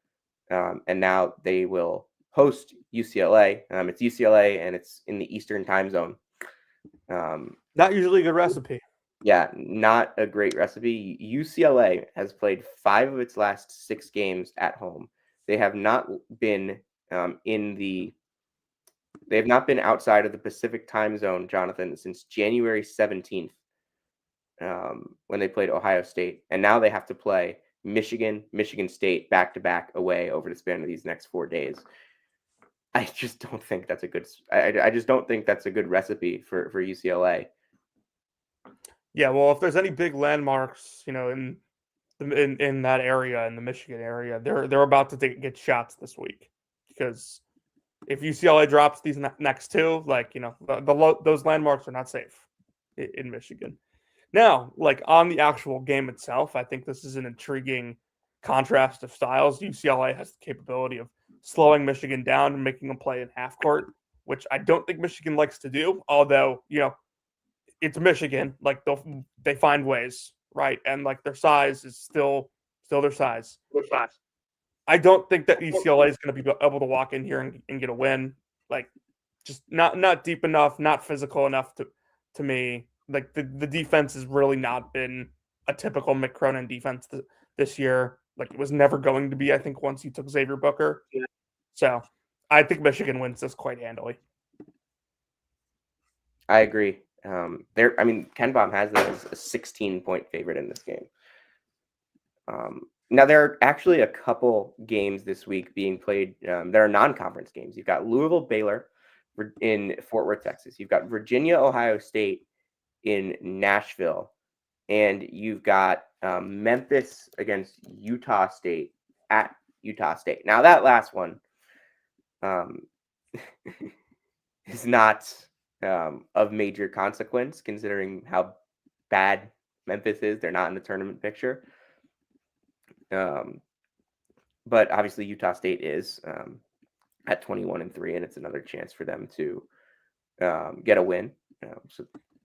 and now they will host UCLA. It's UCLA and it's in the Eastern time zone. Not usually a good recipe. Yeah, not a great recipe. UCLA has played 5 of its last 6 games at home. They have not been they have not been outside of the Pacific time zone, Jonathan, since January 17th, when they played Ohio State. And now they have to play Michigan State back-to-back away over the span of these next 4 days. I just don't think that's a good I just don't think that's a good recipe for UCLA. Yeah, well, if there's any big landmarks, in that area, in the Michigan area, they're about to get shots this week, because if UCLA drops these next 2, like, those landmarks are not safe in Michigan. Now, like, on the actual game itself, I think this is an intriguing contrast of styles. UCLA has the capability of slowing Michigan down and making them play in half court, which I don't think Michigan likes to do, although, it's Michigan. Like, they find ways, right? And like, their size is still their size. I don't think that UCLA is going to be able to walk in here and get a win. Like, just not deep enough, not physical enough to me. Like the defense has really not been a typical Mick Cronin defense this year. Like it was never going to be, I think, once he took Xavier Booker. Yeah. So I think Michigan wins this quite handily. I agree. I mean, Ken Baum has them as a 16-point favorite in this game. Now, there are actually a couple games this week being played that are non-conference games. You've got Louisville, Baylor in Fort Worth, Texas. You've got Virginia, Ohio State in Nashville. And you've got Memphis against Utah State at Utah State. Now, that last one is not of major consequence, considering how bad Memphis is. They're not in the tournament picture. But obviously Utah State is at 21-3, and it's another chance for them to get a win.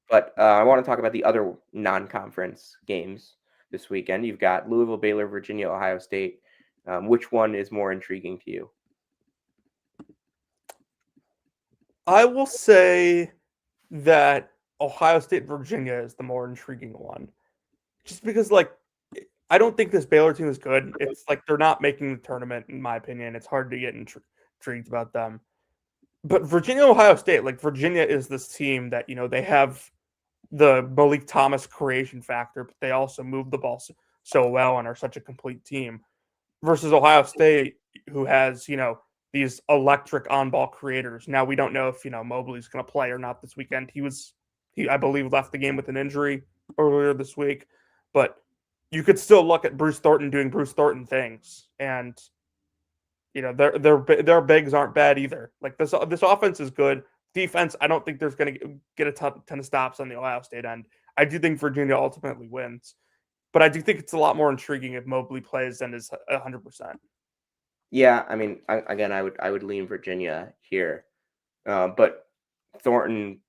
But I want to talk about the other non-conference games this weekend. You've got Louisville, Baylor, Virginia, Ohio State. Which one is more intriguing to you? I will say that Ohio State, Virginia is the more intriguing one. Just because, like, I don't think this Baylor team is good. It's like they're not making the tournament, in my opinion. It's hard to get intrigued about them. But Virginia, Ohio State, like Virginia is this team that, they have the Malik Thomas creation factor, but they also move the ball so well and are such a complete team. Versus Ohio State, who has, these electric on-ball creators. Now we don't know if, Mobley's going to play or not this weekend. He I believe left the game with an injury earlier this week, but you could still look at Bruce Thornton doing Bruce Thornton things, and their bigs aren't bad either. Like this offense is good. Defense, I don't think there's going to get a ton of stops on the Ohio State end. I do think Virginia ultimately wins, but I do think it's a lot more intriguing if Mobley plays and is 100%. Yeah, I mean, I would lean Virginia here, but Thornton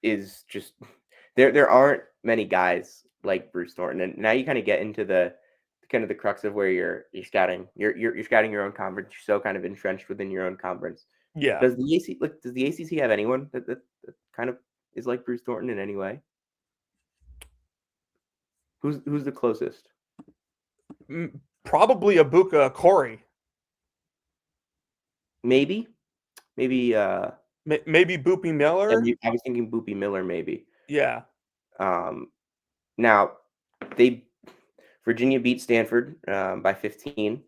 is just there aren't many guys like Bruce Thornton, and now you kind of get into the crux of where you're scouting. You're scouting your own conference. You're so kind of entrenched within your own conference. Yeah. Does the ACC have anyone that kind of is like Bruce Thornton in any way? Who's the closest? Probably Ibuka Corey. Maybe. Maybe Boopy Miller. I was thinking Boopy Miller, maybe. Yeah. Now, Virginia beat Stanford by 15.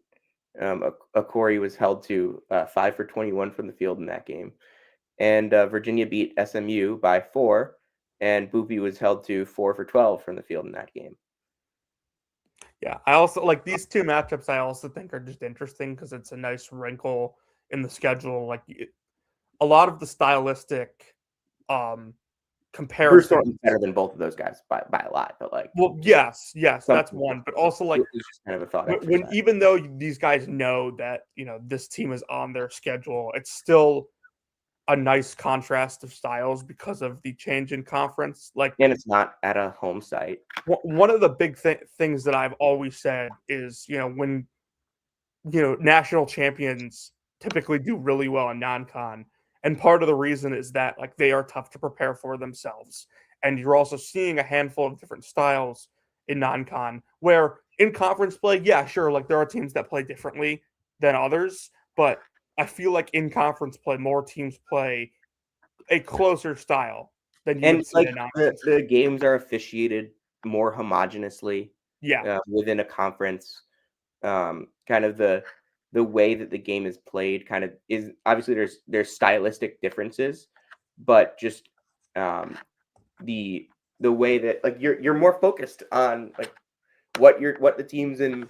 Corey was held to 5 for 21 from the field in that game. And Virginia beat SMU by 4, and Boopy was held to 4 for 12 from the field in that game. Yeah, I also like these two matchups. I also think are just interesting because it's a nice wrinkle in the schedule. Like a lot of the stylistic comparison. Bruce Thornton's better than both of those guys by a lot, but yes, that's one. But also like it's just kind of a thought when even though these guys know that this team is on their schedule, it's still a nice contrast of styles because of the change in conference. And it's not at a home site. One of the big things that I've always said is, when national champions typically do really well in non-con, and part of the reason is that they are tough to prepare for themselves, and you're also seeing a handful of different styles in non-con. Where in conference play, yeah, sure, there are teams that play differently than others, but I feel like in conference play, more teams play a closer style than you would see in non-conference. The games are officiated more homogeneously. Yeah, within a conference, kind of the way that the game is played kind of is obviously there's stylistic differences, but just the way that you're more focused on what the teams in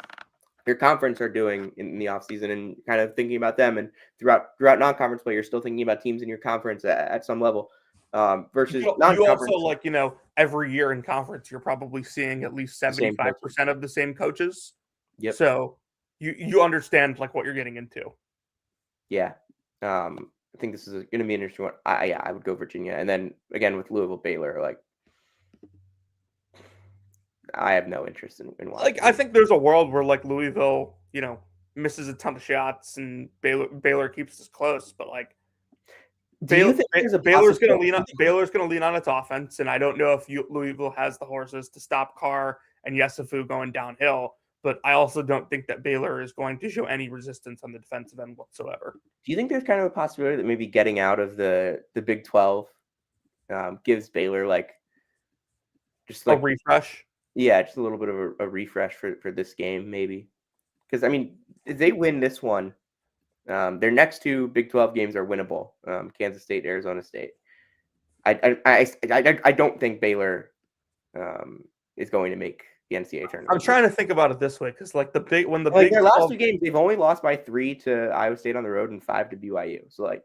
your conference are doing in the offseason and kind of thinking about them, and throughout non-conference play you're still thinking about teams in your conference at some level, versus non-conference. You also every year in conference you're probably seeing at least 75% of the same coaches. Yep. So you understand what you're getting into. Yeah. I think this is going to be an interesting one. I would go Virginia, and then again with Louisville, Baylor, I have no interest in watching. I think there's a world where Louisville, misses a ton of shots and Baylor keeps us close, but Do you think there's a Baylor's going possibility? to lean on its offense, and I don't know if Louisville has the horses to stop Carr and Yesufu going downhill. But I also don't think that Baylor is going to show any resistance on the defensive end whatsoever. Do you think there's kind of a possibility that maybe getting out of the Big 12 gives Baylor like just like a refresh? Yeah, just a little bit of a refresh for this game, maybe. Because I mean, if they win this one, their next two Big 12 games are winnable. Kansas State, Arizona State. I don't think Baylor is going to make the NCAA tournament. I'm trying to think about it this way, because like their Big last 12... two games, they've only lost by 3 to Iowa State on the road and 5 to BYU. So like,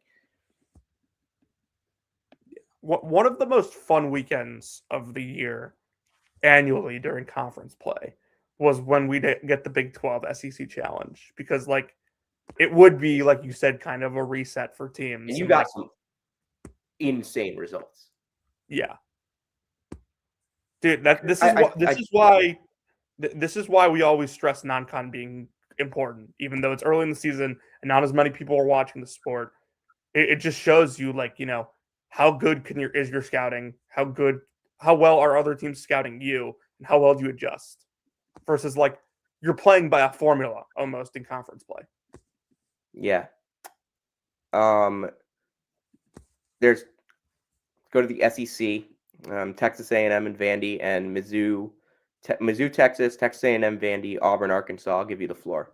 one of the most fun weekends of the year annually during conference play was when we get the Big 12 SEC Challenge, because like it would be, like you said, kind of a reset for teams. And you got some insane results. Yeah. Dude, this is why we always stress non-con being important, even though it's early in the season and not as many people are watching the sport. It just shows you, like, how good is your scouting, how well are other teams scouting you, and how well do you adjust, versus like you're playing by a formula almost in conference play. Yeah. There's go to the SEC. Texas A&M and Vandy, and Mizzou, Texas, Texas A&M, Vandy, Auburn, Arkansas. I'll give you the floor.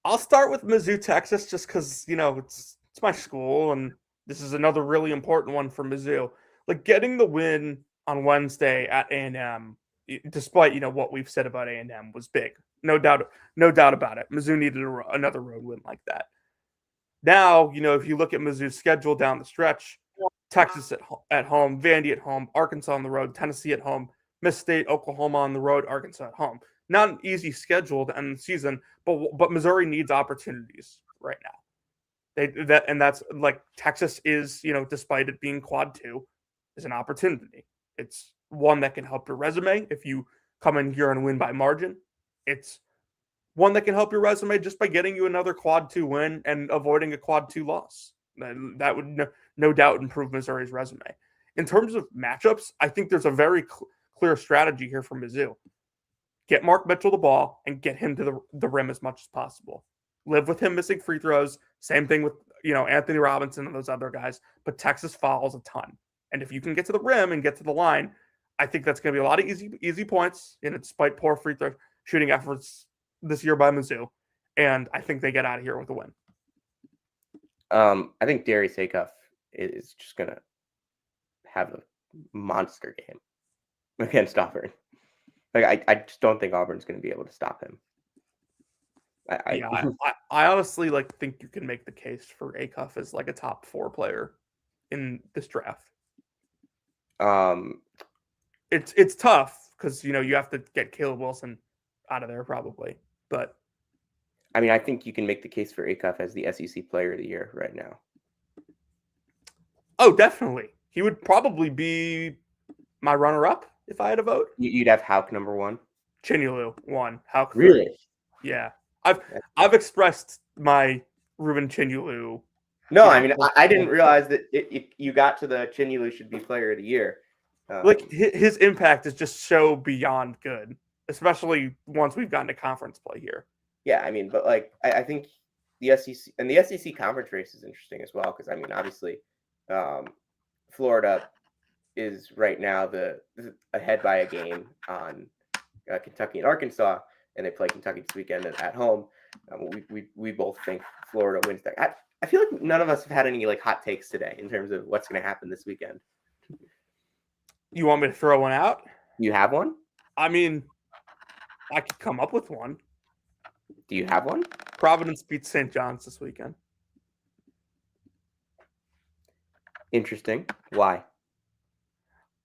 I'll start with Mizzou, Texas, just because it's my school, and this is another really important one for Mizzou. Like, getting the win on Wednesday at A&M, despite what we've said about A&M, was big. No doubt about it. Mizzou needed another road win like that. Now, if you look at Mizzou's schedule down the stretch, Texas at home, Vandy at home, Arkansas on the road, Tennessee at home, Miss State, Oklahoma on the road, Arkansas at home. Not an easy schedule to end the season, but Missouri needs opportunities right now. That's like Texas is, despite it being quad 2, is an opportunity. It's one that can help your resume if you come in here and win by margin. It's one that can help your resume just by getting you another quad 2 win and avoiding a quad 2 loss. That would no doubt improve Missouri's resume. In terms of matchups, I think there's a very clear strategy here for Mizzou. Get Mark Mitchell the ball and get him to the rim as much as possible. Live with him missing free throws. Same thing with Anthony Robinson and those other guys. But Texas fouls a ton. And if you can get to the rim and get to the line, I think that's going to be a lot of easy points, and despite poor free throw shooting efforts this year by Mizzou. And I think they get out of here with a win. I think Darius Acuff is just going to have a monster game against Auburn. Like, I just don't think Auburn's going to be able to stop him. I honestly think you can make the case for Acuff as like a top 4 player in this draft. It's tough because you have to get Caleb Wilson out of there probably, but I mean, I think you can make the case for Acuff as the SEC Player of the Year right now. Oh, definitely. He would probably be my runner-up if I had a vote. You'd have Houck number 1. Chinyelu 1. Houck 3. Really? Yeah. I've expressed my Ruben Chinyelu. No, I mean, I didn't realize that you got to the Chinyelu should be Player of the Year. His impact is just so beyond good, especially once we've gotten to conference play here. Yeah, I mean, but I think the SEC and the SEC conference race is interesting as well, because I mean, obviously, Florida is right now ahead by a game on Kentucky and Arkansas, and they play Kentucky this weekend at home. We both think Florida wins that. I feel like none of us have had any hot takes today in terms of what's going to happen this weekend. You want me to throw one out? You have one? I mean, I could come up with one. Do you have one? Providence beats St. John's this weekend. Interesting. Why?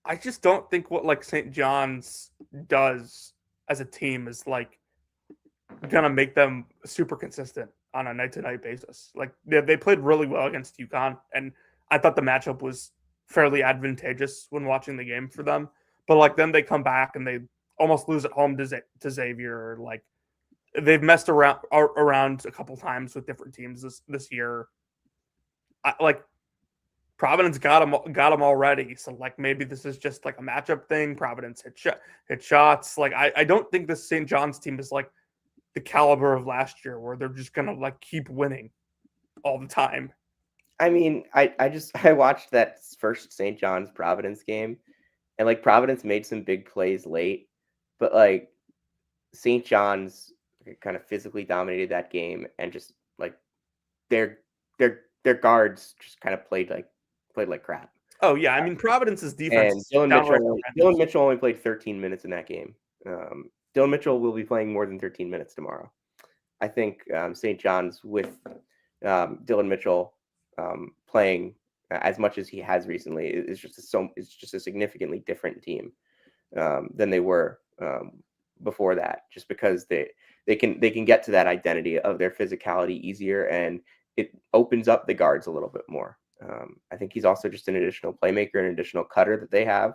I just don't think what St. John's does as a team is gonna make them super consistent on a night-to-night basis. They played really well against UConn, and I thought the matchup was fairly advantageous when watching the game for them. But then they come back and they almost lose at home to Xavier. They've messed around a couple times with different teams this year. like Providence got him already. So like maybe this is just like a matchup thing. Providence hit shots. Like I don't think this St. John's team is like the caliber of last year where they're just gonna like keep winning all the time. I mean, I watched that first St. John's Providence game, and like Providence made some big plays late, but like St. John's kind of physically dominated that game, and just like their their guards just kind of played like crap. Oh yeah, I mean Providence's defense And is downright horrendous. Dylan Mitchell only played 13 minutes in that game. Dylan Mitchell will be playing more than 13 minutes tomorrow. I think St. John's with Dylan Mitchell playing as much as he has recently is just a significantly different team than they were before that. Just because they can get to that identity of their physicality easier, and it opens up the guards a little bit more. I think he's also just an additional playmaker, an additional cutter that they have.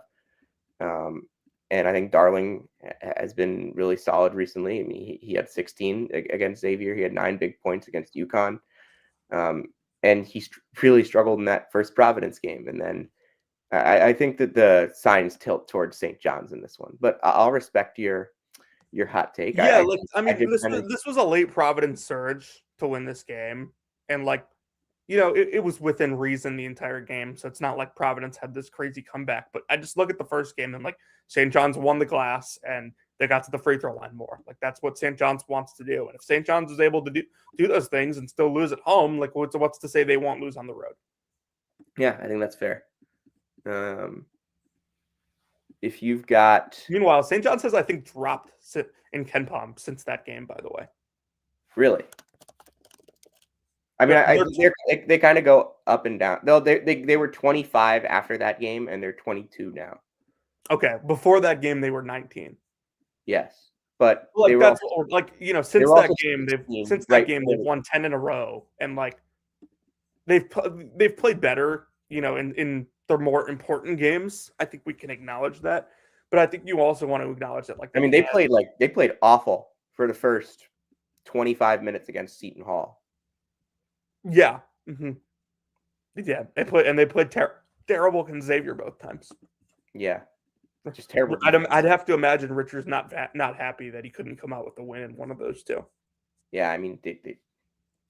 And I think Darling has been really solid recently. I mean, he had 16 against Xavier. He had 9 big points against UConn. And he really struggled in that first Providence game. And then I think that the signs tilt towards St. John's in this one. But I'll respect your hot take. Yeah, this was a late Providence surge to win this game. And like, it was within reason the entire game. So it's not like Providence had this crazy comeback. But I just look at the first game and like St. John's won the glass and they got to the free throw line more. Like that's what St. John's wants to do. And if St. John's is able to do those things and still lose at home, like what's to say they won't lose on the road? Yeah, I think that's fair. If you've got... Meanwhile, St. John's has, I think, dropped in KenPom since that game, by the way. Really? I mean, they kind of go up and down. No, they were 25 after that game, and they're 22 now. Okay, before that game, they were 19. Yes, but like they were that's also, like since that game they've won 10 in a row, and like they've played better. In their more important games, I think we can acknowledge that. But I think you also want to acknowledge that, like they played awful for the first 25 minutes against Seton Hall. Yeah. Mm-hmm. Yeah. They played terrible against Xavier both times. Yeah. Just terrible. I'd have to imagine Richard's not happy that he couldn't come out with the win in one of those two. Yeah. I mean,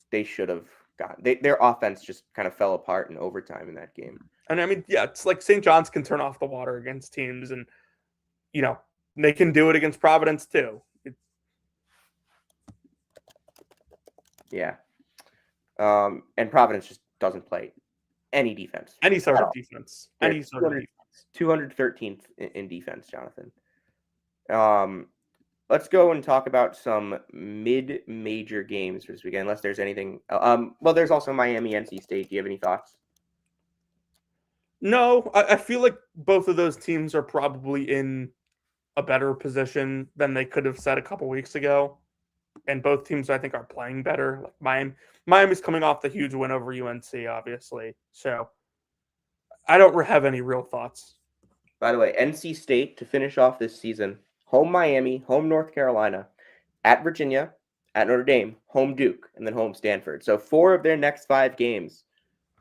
they should have gotten, their offense just kind of fell apart in overtime in that game. And I mean, yeah, it's like St. John's can turn off the water against teams, and, they can do it against Providence too. Yeah. And Providence just doesn't play any defense. Any sort of defense. Any sort of defense. 213th in defense, Jonathan. Let's go and talk about some mid-major games for this weekend, unless there's anything. Well, there's also Miami, NC State. Do you have any thoughts? No, I feel like both of those teams are probably in a better position than they could have said a couple weeks ago. And both teams, I think, are playing better. Like Miami's coming off the huge win over UNC, obviously. So I don't have any real thoughts. By the way, NC State to finish off this season: home Miami, home North Carolina, at Virginia, at Notre Dame, home Duke, and then home Stanford. So 4 of their next 5 games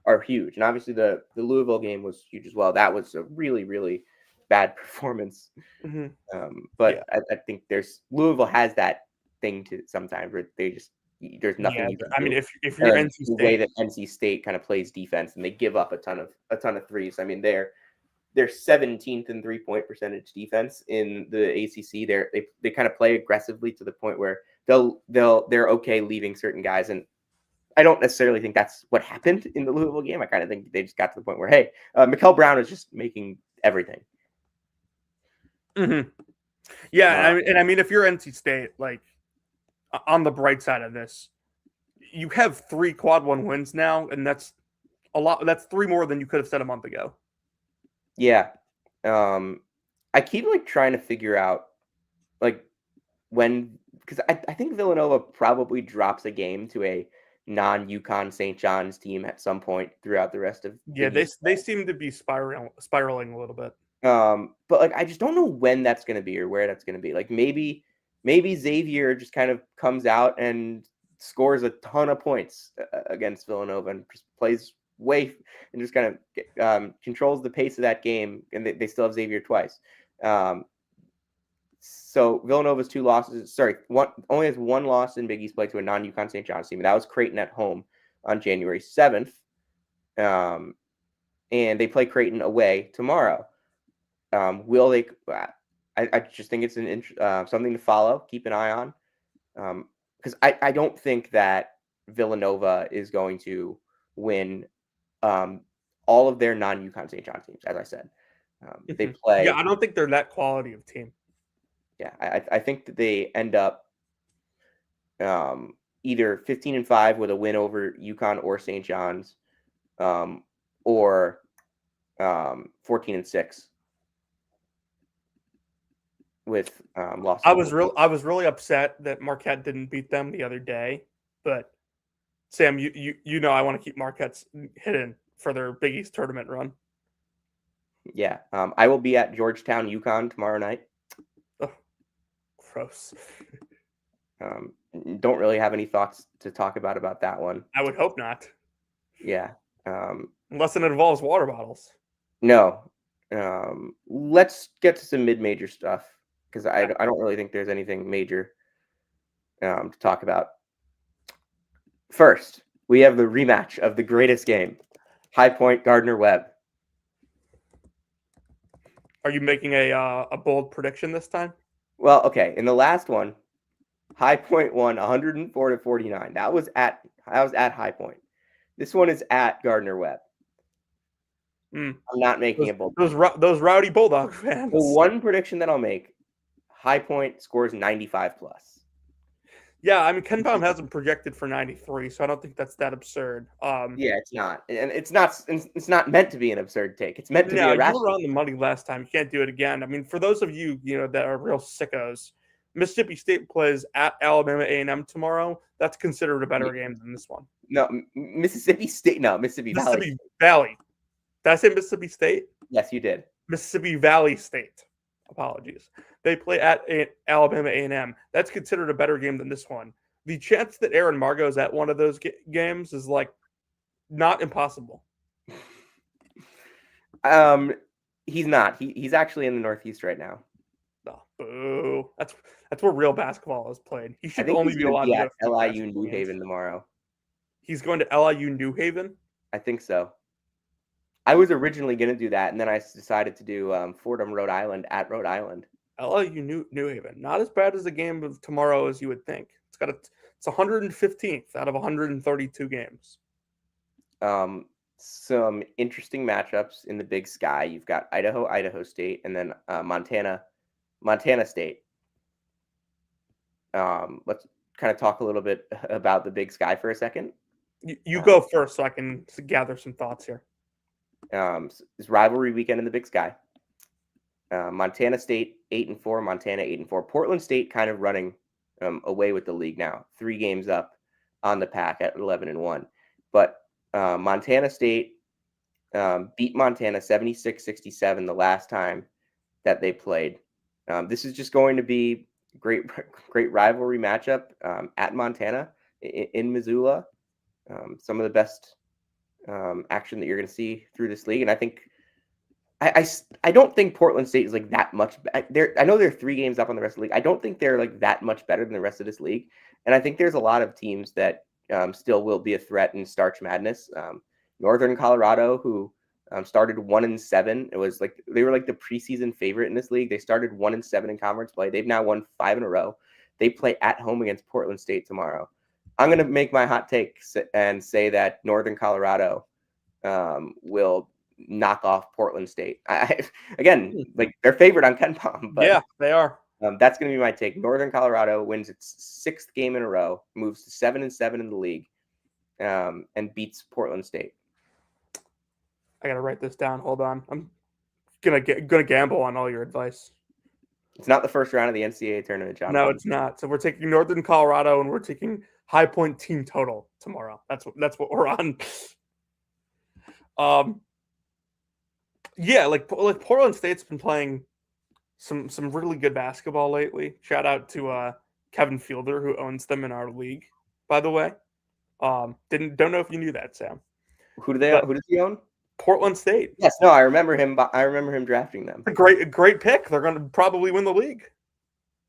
are huge. And obviously the Louisville game was huge as well. That was a really, really bad performance. Mm-hmm. But yeah. I think Louisville has that thing to sometimes where there's nothing. Yeah, you can I do. mean, if you're NC State, the way that NC State kind of plays defense and they give up a ton of threes. I mean, they're 17th in 3-point percentage defense in the ACC. They kind of play aggressively to the point where they're okay leaving certain guys. And I don't necessarily think that's what happened in the Louisville game. I kind of think they just got to the point where, hey, Mikal Brown is just making everything. Mm-hmm. Yeah, and I mean, if you're NC State, like, on the bright side of this, you have 3 quad 1 wins now, and that's a lot. That's 3 more than you could have said a month ago. Yeah. I keep trying to figure out when, because I think Villanova probably drops a game to a non-UConn St. John's team at some point throughout the rest of they seem to be spiraling a little bit. But I just don't know when that's going to be or where that's going to be. Maybe Xavier just kind of comes out and scores a ton of points against Villanova and just plays and just kind of controls the pace of that game, and they still have Xavier twice. So Villanova's 2 losses, only has 1 loss in Big East play to a non-UConn St. John's team. That was Creighton at home on January 7th. And they play Creighton away tomorrow. Will they? I just think it's something to follow, keep an eye on, because I don't think that Villanova is going to win all of their non-UConn St. John teams. As I said, they play. Yeah, I don't think they're that quality of team. Yeah, I think that they end up either 15-5 with a win over UConn or St. John's, or 14-6 with losses. I was really upset that Marquette didn't beat them the other day, but Sam, you know I want to keep Marquette's hidden for their Big East tournament run. Yeah, I will be at Georgetown, UConn tomorrow night. Ugh, gross. Don't really have any thoughts to talk about that one. I would hope not. Yeah. Unless it involves water bottles. No. Let's get to some mid-major stuff, because I don't really think there's anything major to talk about. First, we have the rematch of the greatest game, High Point Gardner-Webb. Are you making a bold prediction this time? Well, okay. In the last one, High Point won 104-49. That was at High Point. This one is at Gardner-Webb. I'm not making a bold. Those rowdy Bulldog fans. The one prediction that I'll make: High Point scores 95 plus. Yeah, I mean, Ken Pom hasn't projected for 93, so I don't think that's that absurd. Yeah, it's not, and it's not meant to be an absurd take. It's meant to be a rational. You were on the money last time. You can't do it again. I mean, for those of you that are real sickos, Mississippi State plays at Alabama A&M tomorrow. That's considered a better game than this one. No, Mississippi State. No, Mississippi Valley. Did I say Mississippi State? Yes, you did. Mississippi Valley State. Apologies. They play at Alabama A&M. That's considered a better game than this one. The chance that Aaron Margot's at one of those games is not impossible. He's not. He's actually in the Northeast right now. Oh, boo. That's where real basketball is played. He should only be allowed to go to LIU New Haven tomorrow. He's going to LIU New Haven? I think so. I was originally going to do that, and then I decided to do Fordham, Rhode Island at Rhode Island. LIU New Haven. Not as bad as the game of tomorrow as you would think. It's 115th out of 132 games. Some interesting matchups in the Big Sky. You've got Idaho State, and then Montana State. Let's kind of talk a little bit about the Big Sky for a second. You go first, so I can gather some thoughts here. This rivalry weekend in the Big Sky. Montana State 8-4, Montana 8-4. Portland State kind of running away with the league now. 3 games up on the pack at 11-1. But Montana State beat Montana 76-67 the last time that they played. This is just going to be great rivalry matchup at Montana in Missoula. Some of the best action that you're going to see through this league, and I think I don't think Portland State is that much. I know they're 3 games up on the rest of the league. I don't think they're that much better than the rest of this league, and I think there's a lot of teams that still will be a threat in Starch Madness. Northern Colorado, who started 1-7, it was they were the preseason favorite in this league. They started 1-7 in conference play. They've now won 5 in a row. They play at home against Portland State tomorrow. I'm going to make my hot take and say that Northern Colorado will knock off Portland State. They're favored on Ken Pom, but yeah, they are. That's going to be my take. Northern Colorado wins its 6th game in a row, moves to 7-7 in the league, and beats Portland State. I got to write this down. Hold on. I'm gonna gamble on all your advice. It's not the first round of the NCAA tournament, John. No, it's not. So we're taking Northern Colorado, and we're taking High Point team total tomorrow. That's what we're on. Yeah, Portland State's been playing some really good basketball lately. Shout out to Kevin Fielder, who owns them in our league, by the way. Don't know if you knew that, Sam. Who does he own? Portland State. Yes, no, I remember him. I remember him drafting them. A great pick. They're going to probably win the league.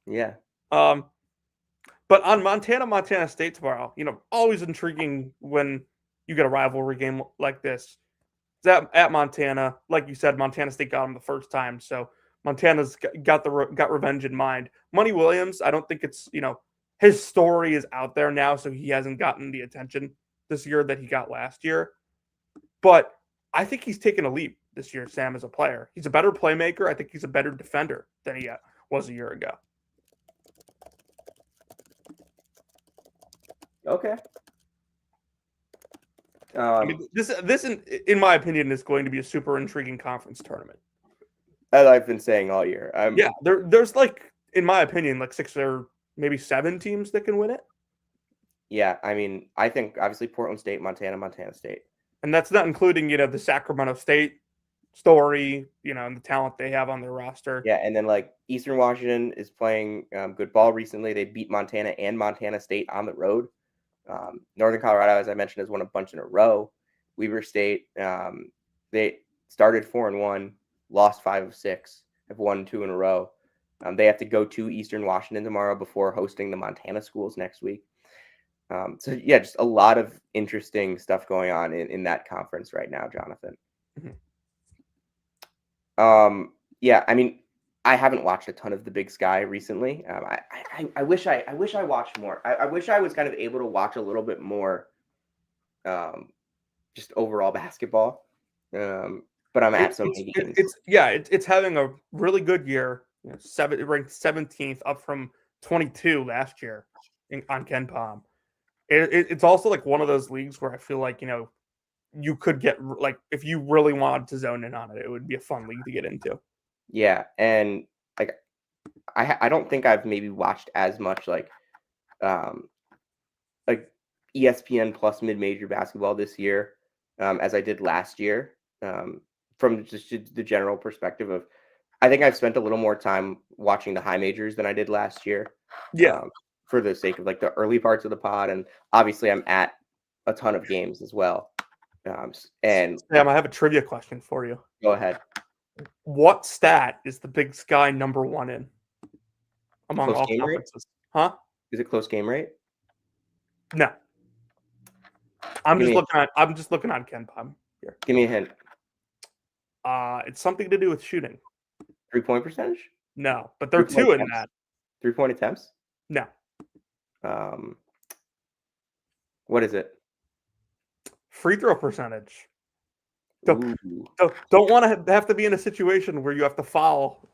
Yeah. But on Montana State tomorrow, always intriguing when you get a rivalry game like this. It's at Montana, like you said, Montana State got them the first time, so Montana's got revenge in mind. Money Williams, I don't think it's his story is out there now, so he hasn't gotten the attention this year that he got last year. But I think he's taken a leap this year, Sam, as a player. He's a better playmaker. I think he's a better defender than he was a year ago. Okay. I mean, this in my opinion is going to be a super intriguing conference tournament. As I've been saying all year. Yeah, there's in my opinion, 6 or maybe 7 teams that can win it. Yeah, I mean, I think obviously Portland State, Montana State. And that's not including, the Sacramento State story, and the talent they have on their roster. Yeah, and then Eastern Washington is playing good ball recently. They beat Montana and Montana State on the road. Northern Colorado, as I mentioned, has won a bunch in a row. Weber State, they started 4-1, lost 5 of 6, have won 2 in a row. They have to go to Eastern Washington tomorrow before hosting the Montana schools next week. So yeah, just a lot of interesting stuff going on in that conference right now, Jonathan. Mm-hmm. Yeah, I mean, I haven't watched a ton of the Big Sky recently. I wish I watched more. I wish I was kind of able to watch a little bit more, just overall basketball. But I'm at so many games. It's having a really good year. It ranked 17th, up from 22 last year on Ken Palm. It's also one of those leagues where I feel like you could get if you really wanted to zone in on it, it would be a fun league to get into. Yeah, and I don't think I've maybe watched as much ESPN plus mid-major basketball this year as I did last year. From just the general perspective of, I think I've spent a little more time watching the high majors than I did last year. Yeah. For the sake of the early parts of the pod, and obviously I'm at a ton of games as well. And Sam, I have a trivia question for you. Go ahead. What stat is the Big Sky number 1 in among all conferences? Huh? Is it close game rate? No. I'm just looking on Ken Palm here. Give me a hint. It's something to do with shooting. 3-point percentage? No, but there are 2 in that. 3-point attempts? No. What is it? Free throw percentage. Don't want to have to be in a situation where you have to foul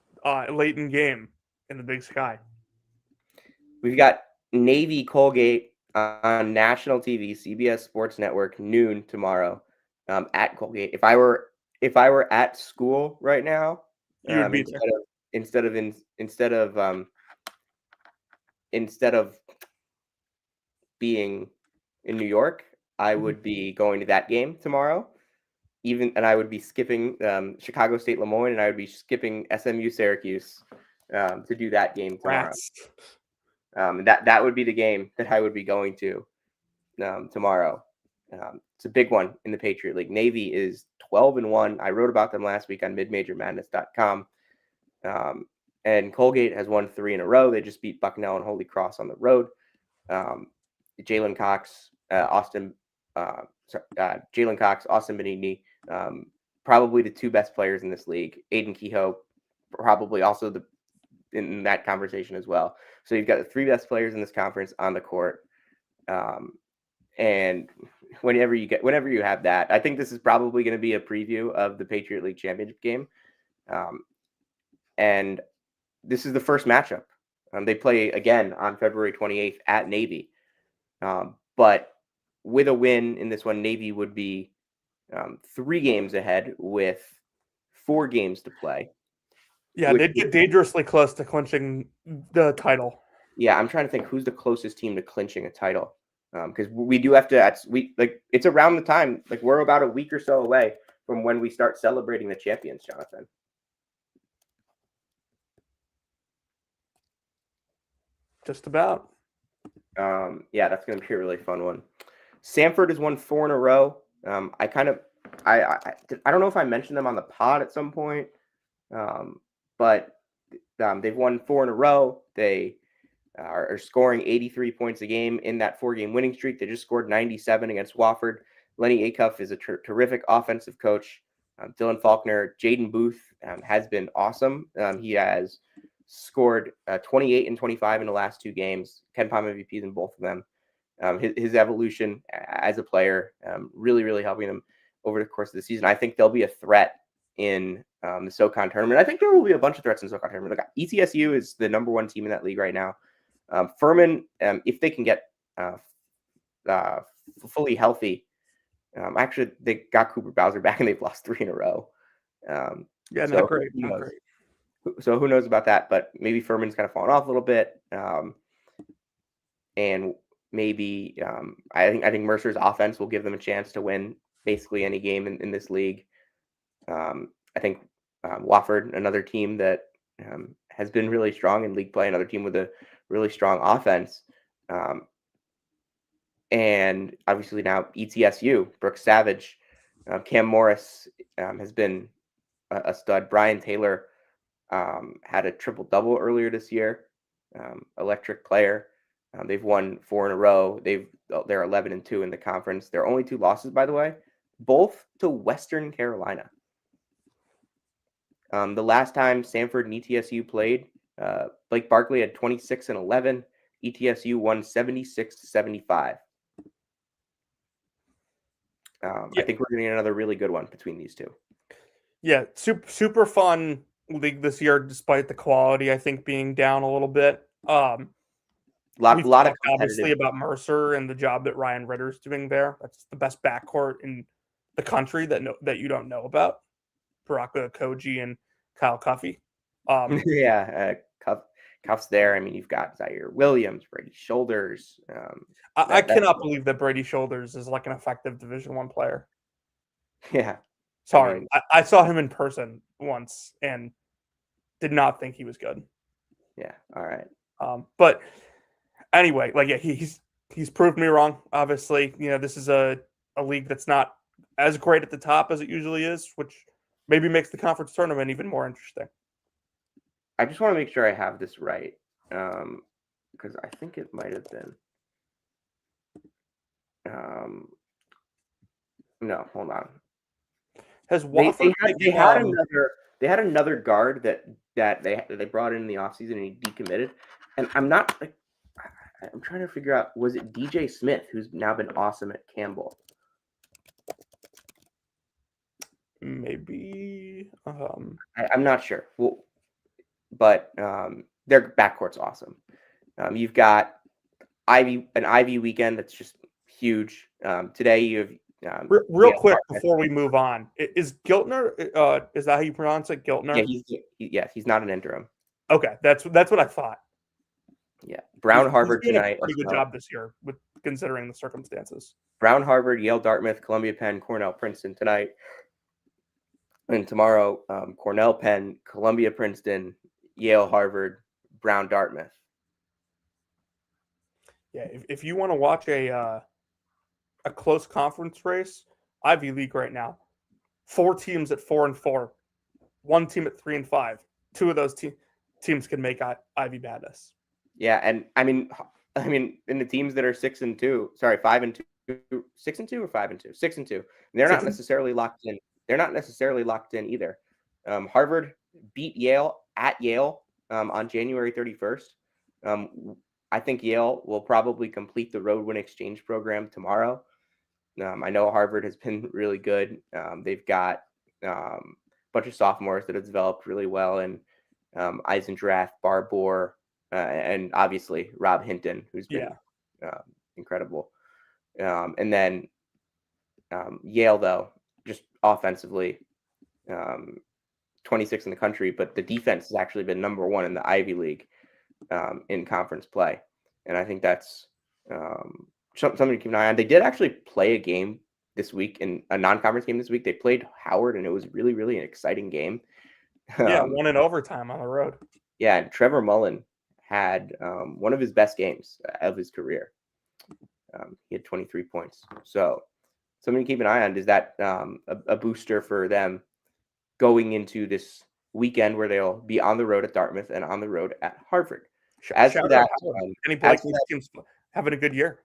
late in game in the Big Sky. We've got Navy Colgate on national TV, CBS Sports Network, noon tomorrow at Colgate. If I were at school right now, instead of being in New York, I would be going to that game tomorrow. And I would be skipping Chicago State Lemoyne, and I would be skipping SMU Syracuse to do that game tomorrow. That would be the game that I would be going to tomorrow. It's a big one in the Patriot League. Navy is 12-1. I wrote about them last week on midmajormadness.com. And Colgate has won 3 in a row. They just beat Bucknell and Holy Cross on the road. Jalen Cox, Austin Benigni, probably the 2 best players in this league. Aiden Kehoe, probably also in that conversation as well. So you've got the 3 best players in this conference on the court. And whenever you have that, I think this is probably going to be a preview of the Patriot League championship game. And this is the first matchup. They play again on February 28th at Navy. But with a win in this one, Navy would be 3 games ahead with 4 games to play. Yeah, they'd get dangerously close to clinching the title. Yeah, I'm trying to think who's the closest team to clinching a title. Because we do have to, it's around the time, we're about a week or so away from when we start celebrating the champions, Jonathan. Just about. Yeah, that's going to be a really fun one. Samford has won 4 in a row. I kind of, I don't know if I mentioned them on the pod at some point, but they've won 4 in a row. They are scoring 83 points a game in that 4-game winning streak. They just scored 97 against Wofford. Lenny Acuff is a terrific offensive coach. Dylan Faulkner, Jaden Booth has been awesome. He has scored 28 and 25 in the last 2 games. Ken Palm MVPs in both of them. His evolution as a player, really, really helping them over the course of the season. I think they'll be a threat in the SoCon tournament. I think there will be a bunch of threats in the SoCon tournament. Like, ETSU is the number 1 team in that league right now. Furman, if they can get fully healthy, actually they got Cooper Bowser back and they've lost 3 in a row. Not great. Not great. So who knows about that? But maybe Furman's kind of fallen off a little bit, and maybe I think Mercer's offense will give them a chance to win basically any game in this league. I think Wofford, another team that has been really strong in league play, another team with a really strong offense. And obviously now ETSU, Brooks Savage, Cam Morris has been a stud. Brian Taylor had a triple-double earlier this year, electric player. They've won 4 in a row. They're 11-2 in the conference. Their only 2 losses, by the way, both to Western Carolina. The last time Samford and ETSU played, Blake Barkley had 26 and 11. ETSU won 76-75. I think we're going to get another really good one between these 2. Yeah, super fun league this year, despite the quality, I think, being down a little bit. A lot of obviously about Mercer and the job that Ryan Ritter's doing there. That's the best backcourt in the country that you don't know about. Baraka Koji and Kyle Cuffey. Cuff's there. I mean, you've got Zaire Williams, Brady Shoulders. I cannot believe that Brady Shoulders is like an effective Division I player. Yeah. Sorry. I saw him in person once and did not think he was good. Yeah. All right. But anyway, he's proved me wrong. Obviously, this is a league that's not as great at the top as it usually is, which maybe makes the conference tournament even more interesting. I just want to make sure I have this right, because I think it might have been. No, hold on. Has Wofford they had another guard that they brought in the offseason and he decommitted, and I'm trying to figure out, was it DJ Smith, who's now been awesome at Campbell? Maybe. I'm not sure. Well, but their backcourt's awesome. You've got an Ivy weekend that's just huge. Today you have real quick before we move on. Is Giltner? Is that how you pronounce it, Giltner? Yeah, he's not an interim. Okay, that's what I thought. Yeah, Brown Harvard he's tonight. A pretty good job this year, with considering the circumstances. Brown Harvard, Yale, Dartmouth, Columbia, Penn, Cornell, Princeton tonight. And tomorrow, Cornell, Penn, Columbia, Princeton, Yale, Harvard, Brown, Dartmouth. Yeah, if you want to watch a close conference race, Ivy League right now, 4 teams at 4-4, 1 team at 3-5. 2 of those teams can make Ivy madness. Yeah, and I mean, in the teams that are 6-2, sorry, 5-2, 6-2 or 5-2, 6-2, they're not necessarily locked in. They're not necessarily locked in either. Harvard beat Yale at Yale on January 31st. I think Yale will probably complete the Road Win Exchange program tomorrow. I know Harvard has been really good. They've got a bunch of sophomores that have developed really well, and Eisendrath, Barbour, and obviously Rob Hinton, who's been incredible. And then Yale, though, just offensively, 26th in the country, but the defense has actually been number 1 in the Ivy League in conference play. And I think that's something to keep an eye on. They did actually play a game this week, in a non-conference game this week. They played Howard, and it was really, really an exciting game. Won in overtime on the road. Yeah, and Trevor Mullen had one of his best games of his career. He had 23 points. So something to keep an eye on. Is that a booster for them going into this weekend where they'll be on the road at Dartmouth and on the road at Harvard? As for that, Kenny Blake team's having a good year.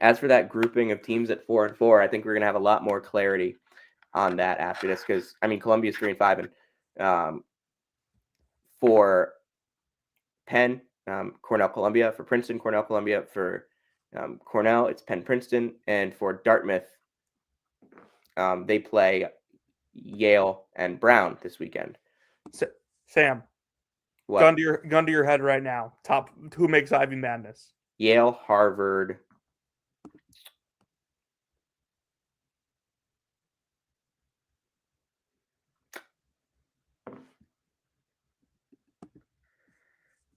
As for that grouping of teams at 4-4, I think we're going to have a lot more clarity on that after this, because I mean Columbia's 3-5, and for Penn, Cornell, Columbia; for Princeton, Cornell, Columbia; for Cornell, it's Penn, Princeton; and for Dartmouth, they play Yale and Brown this weekend. Sam, what? Gun to your head right now. Top who makes Ivy Madness? Yale, Harvard.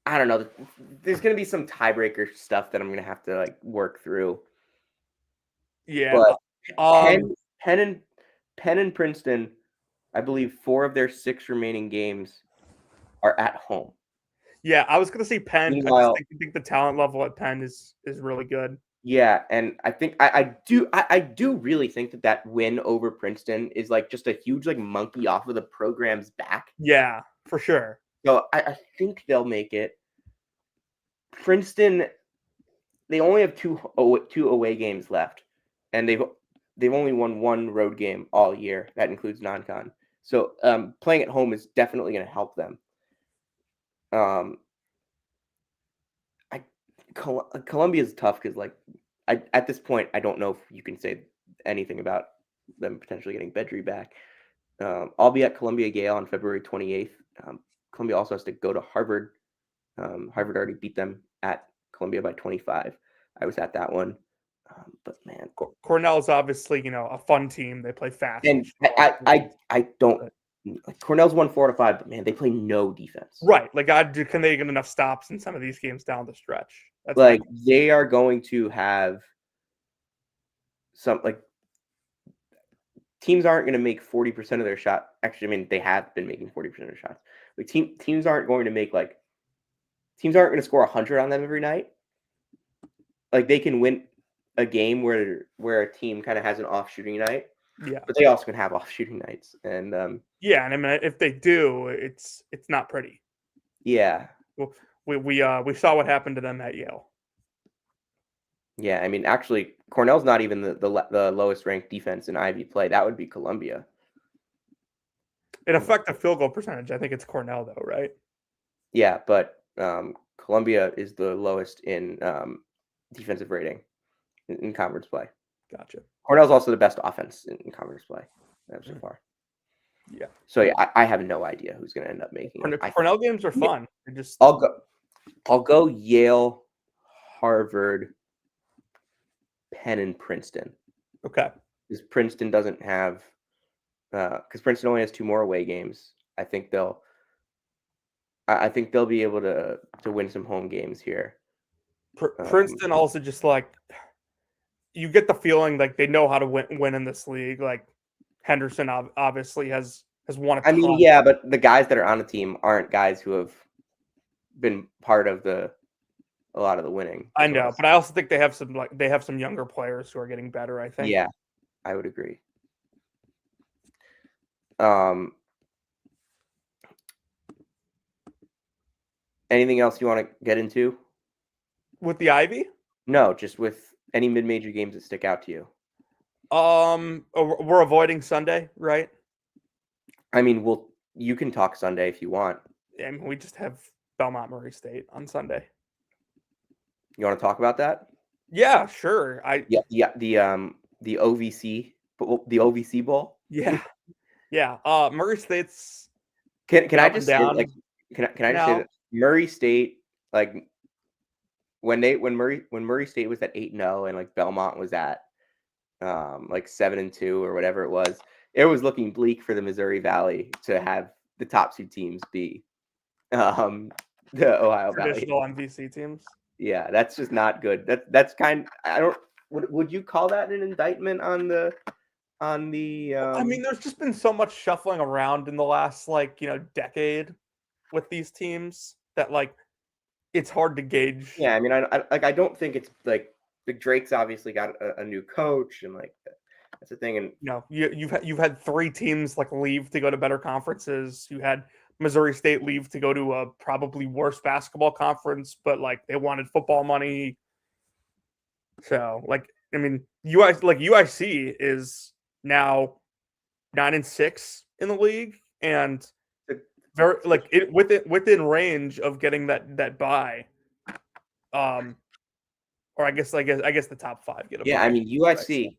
I don't know. There's going to be some tiebreaker stuff that I'm going to have to like work through. Yeah. But Penn and Princeton, I believe 4 of their 6 remaining games are at home. Yeah, I was going to say Penn. Meanwhile, I think the talent level at Penn is really good. Yeah, and I think I do really think that win over Princeton is like just a huge like monkey off of the program's back. Yeah, for sure. So I think they'll make it. Princeton, they only have two away games left, and they've only won 1 road game all year. That includes non-con. So playing at home is definitely going to help them. Columbia is tough because like at this point I don't know if you can say anything about them potentially getting Bedry back. I'll be at Columbia Yale on February 28th. Columbia also has to go to Harvard. Harvard already beat them at Columbia by 25. I was at that one. But man, Cornell is obviously, a fun team. They play fast. And I don't. Like Cornell's won 4 out of 5, but man, they play no defense. Right. Like, can they get enough stops in some of these games down the stretch? That's like they are going to have some like teams aren't going to make 40% of their shot. Actually, I mean they have been making 40% of their shots. Like teams aren't going to make like teams aren't going to score 100 on them every night. Like they can win a game where a team kind of has an off shooting night. Yeah, but they also can have off shooting nights, and yeah, and I mean if they do, it's not pretty. Yeah, well, we saw what happened to them at Yale. Yeah, I mean actually, Cornell's not even the lowest ranked defense in Ivy play. That would be Columbia. In effective field goal percentage, I think it's Cornell though, right? Yeah, but Columbia is the lowest in defensive rating in conference play. Gotcha. Cornell's also the best offense in conference play so far. Yeah. So yeah, I have no idea who's going to end up making it. Cornell games are fun. I'll go Yale, Harvard, Penn, and Princeton. Okay. Because Princeton doesn't have because Princeton only has 2 more away games. I think they'll be able to win some home games here. Princeton also just like you get the feeling like they know how to win in this league. Like Henderson obviously has won a ton. I mean, yeah, but the guys that are on the team aren't guys who have been part of a lot of the winning. I know, but I also think they have some younger players who are getting better, I think. Yeah, I would agree. Anything else you want to get into? With the Ivy? No, just with any mid-major games that stick out to you. We're avoiding Sunday, right? I mean, you can talk Sunday if you want. I mean, we just have Belmont Murray State on Sunday. You want to talk about that? Yeah, sure. The OVC, the OVC Bowl. Yeah, yeah. Murray State's. Can I just say, like, can I just say that Murray State, like, when Murray State was at 8-0 and like Belmont was at like 7-2 or whatever it was looking bleak for the Missouri Valley to have the top 2 teams be the Ohio Valley traditional MVC teams. Yeah, that's just not good. That's kind. I don't. Would you call that an indictment on the? I mean, there's just been so much shuffling around in the last decade with these teams that like it's hard to gauge. Yeah, I mean, I don't think it's like Drake's obviously got a new coach and like That's the thing. And you've had 3 teams like leave to go to better conferences. You had Missouri State leave to go to a probably worse basketball conference, but like they wanted football money. So like, I mean, UIC is now 9-6 in the league, and very like within range of getting that bye. Or I guess the top 5 get a yeah, bye. I mean UIC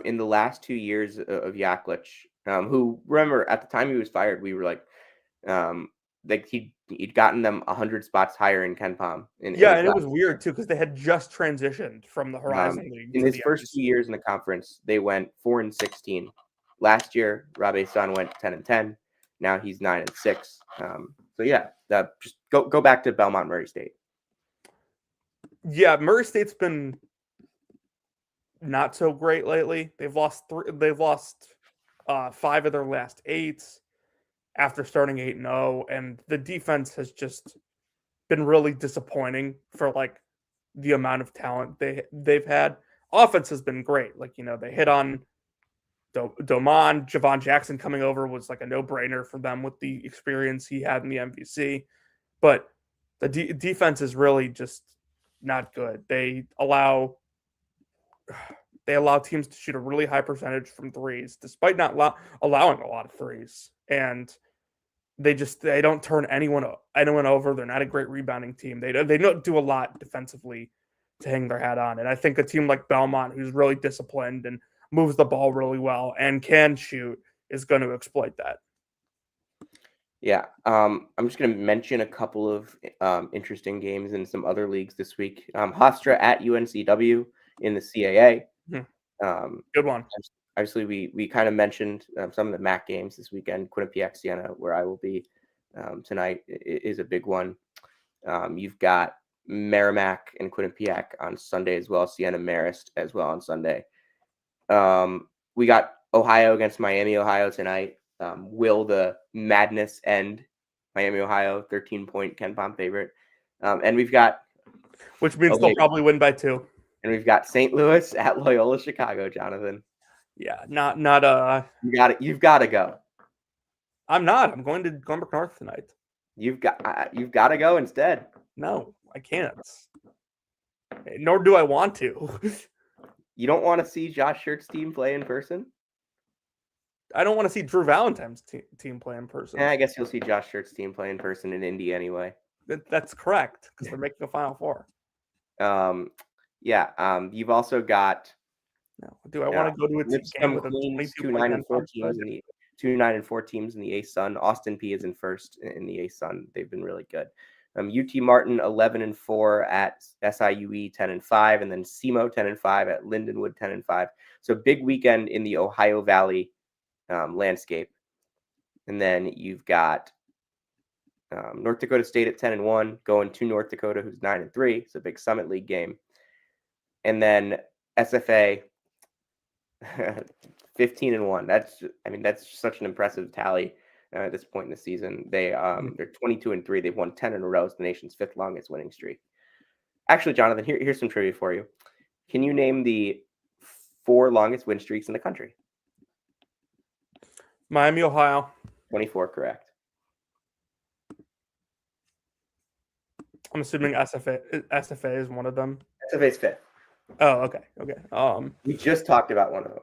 in the last 2 years of Yaklich, who, remember, at the time he was fired, we were like he'd gotten them 100 spots higher in KenPom. And it was weird too because they had just transitioned from the Horizon League. In his first 2 years in the conference, they went 4-16. Last year, Rabe San went 10-10. Now he's 9-6. So yeah, just go back to Belmont Murray State. Yeah, Murray State's been not so great lately. They've lost 5 of their last 8 after starting 8-0, and the defense has just been really disappointing for like the amount of talent they've had. Offense has been great. Like, they hit on Doman. Javon Jackson coming over was like a no-brainer for them with the experience he had in the MVC. But the defense is really just not good. They allow teams to shoot a really high percentage from threes, despite not allowing a lot of threes. And they don't turn anyone over. They're not a great rebounding team. They don't do a lot defensively to hang their hat on. And I think a team like Belmont, who's really disciplined and moves the ball really well and can shoot, is going to exploit that. Yeah, I'm just going to mention a couple of interesting games in some other leagues this week. Hofstra at UNCW in the CAA. Good one. Obviously, we kind of mentioned some of the MAC games this weekend. Quinnipiac Siena, where I will be tonight, is a big one. You've got Merrimack and Quinnipiac on Sunday as well. Siena Marist as well on Sunday. We got Ohio against Miami, Ohio tonight. Will the madness end? Miami, Ohio, 13-point KenPom favorite. And we've got... Which means they'll probably win by 2. And we've got St. Louis at Loyola Chicago, Jonathan. Yeah, not You've got to go. I'm not. I'm going to Glenbrook North tonight. You've got to go instead. No, I can't. Nor do I want to. You don't want to see Josh Shirt's team play in person? I don't want to see Drew Valentine's team play in person. I guess you'll see Josh Shirt's team play in person in Indy anyway. That's correct, because they're making a Final Four. You've also got... No. Do I want to go to a game with a 2-9-4 teams in the 2-9-4 teams in the ASUN? Austin P is in first in the ASUN. They've been really good. UT Martin 11-4 at SIUE 10-5, and then SEMO 10-5 at Lindenwood 10-5. So big weekend in the Ohio Valley landscape. And then you've got North Dakota State at 10-1 going to North Dakota, who's 9-3. It's a big Summit League game. And then SFA 15-1. That's such an impressive tally at this point in the season. They're 22-3. They've won 10 in a row. It's the nation's 5th longest winning streak. Actually, Jonathan, here's some trivia for you. Can you name the 4 longest win streaks in the country? Miami, Ohio. 24, correct. I'm assuming SFA is one of them. SFA's 5th. Oh, okay. We just talked about one of them.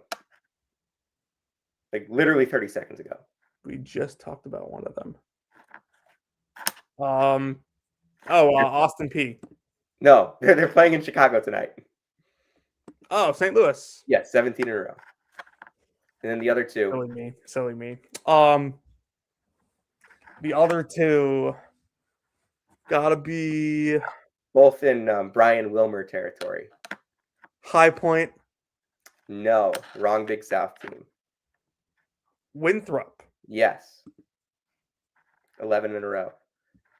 Like literally 30 seconds ago. We just talked about one of them. Austin P. No, they're playing in Chicago tonight. Oh, St. Louis. Yeah, 17 in a row. And then the other 2. Silly me. The other 2 gotta be both in Brian Wilmer territory. High Point. No, wrong Big South team. Winthrop. Yes. 11 in a row.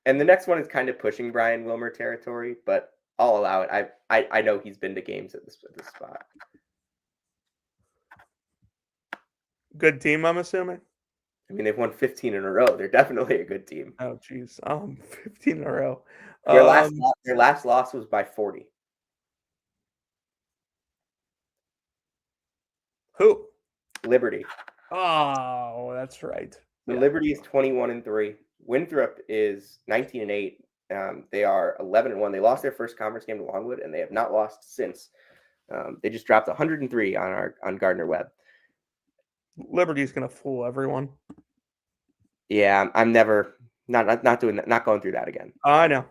And the next one is kind of pushing Brian Wilmer territory, but I'll allow it. I know he's been to games at this spot. Good team, I'm assuming. I mean, they've won 15 in a row. They're definitely a good team. Oh, jeez. 15 in a row. Their last loss was by 40. Who? Liberty. Oh, that's right. The Yeah. Liberty is 21-3. Winthrop is 19-8. They are 11-1. They lost their first conference game to Longwood, and they have not lost since. They just dropped 103 on Gardner Webb. Liberty's gonna fool everyone. Yeah, I'm never not doing that, not going through that again. I know.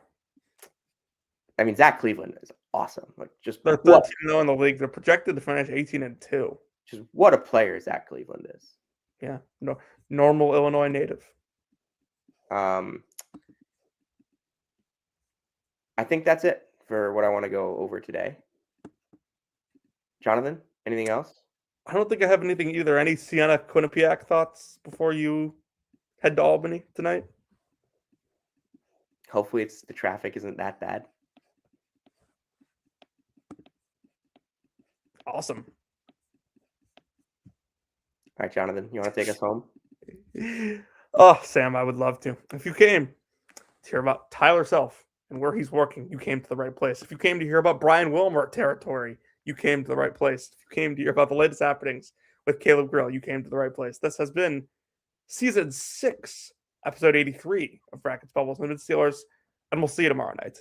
I mean, Zach Cleveland is awesome. Like, just They're 13-0 in the league. They're projected to finish 18-2. Just what a player Zach Cleveland is. Yeah, no, normal Illinois native. I think that's it for what I want to go over today. Jonathan, anything else? I don't think I have anything either. Any Siena Quinnipiac thoughts before you head to Albany tonight? Hopefully the traffic isn't that bad. Awesome. All right, Jonathan, you want to take us home? Oh, Sam, I would love to. If you came to hear about Tyler Self and where he's working, you came to the right place. If you came to hear about Brian Wilmer territory, you came to the right place. If you came to hear about the latest happenings with Caleb Grill, you came to the right place. This has been Season 6, Episode 83 of Brackets, Bubbles, and Mid Steelers, and we'll see you tomorrow night.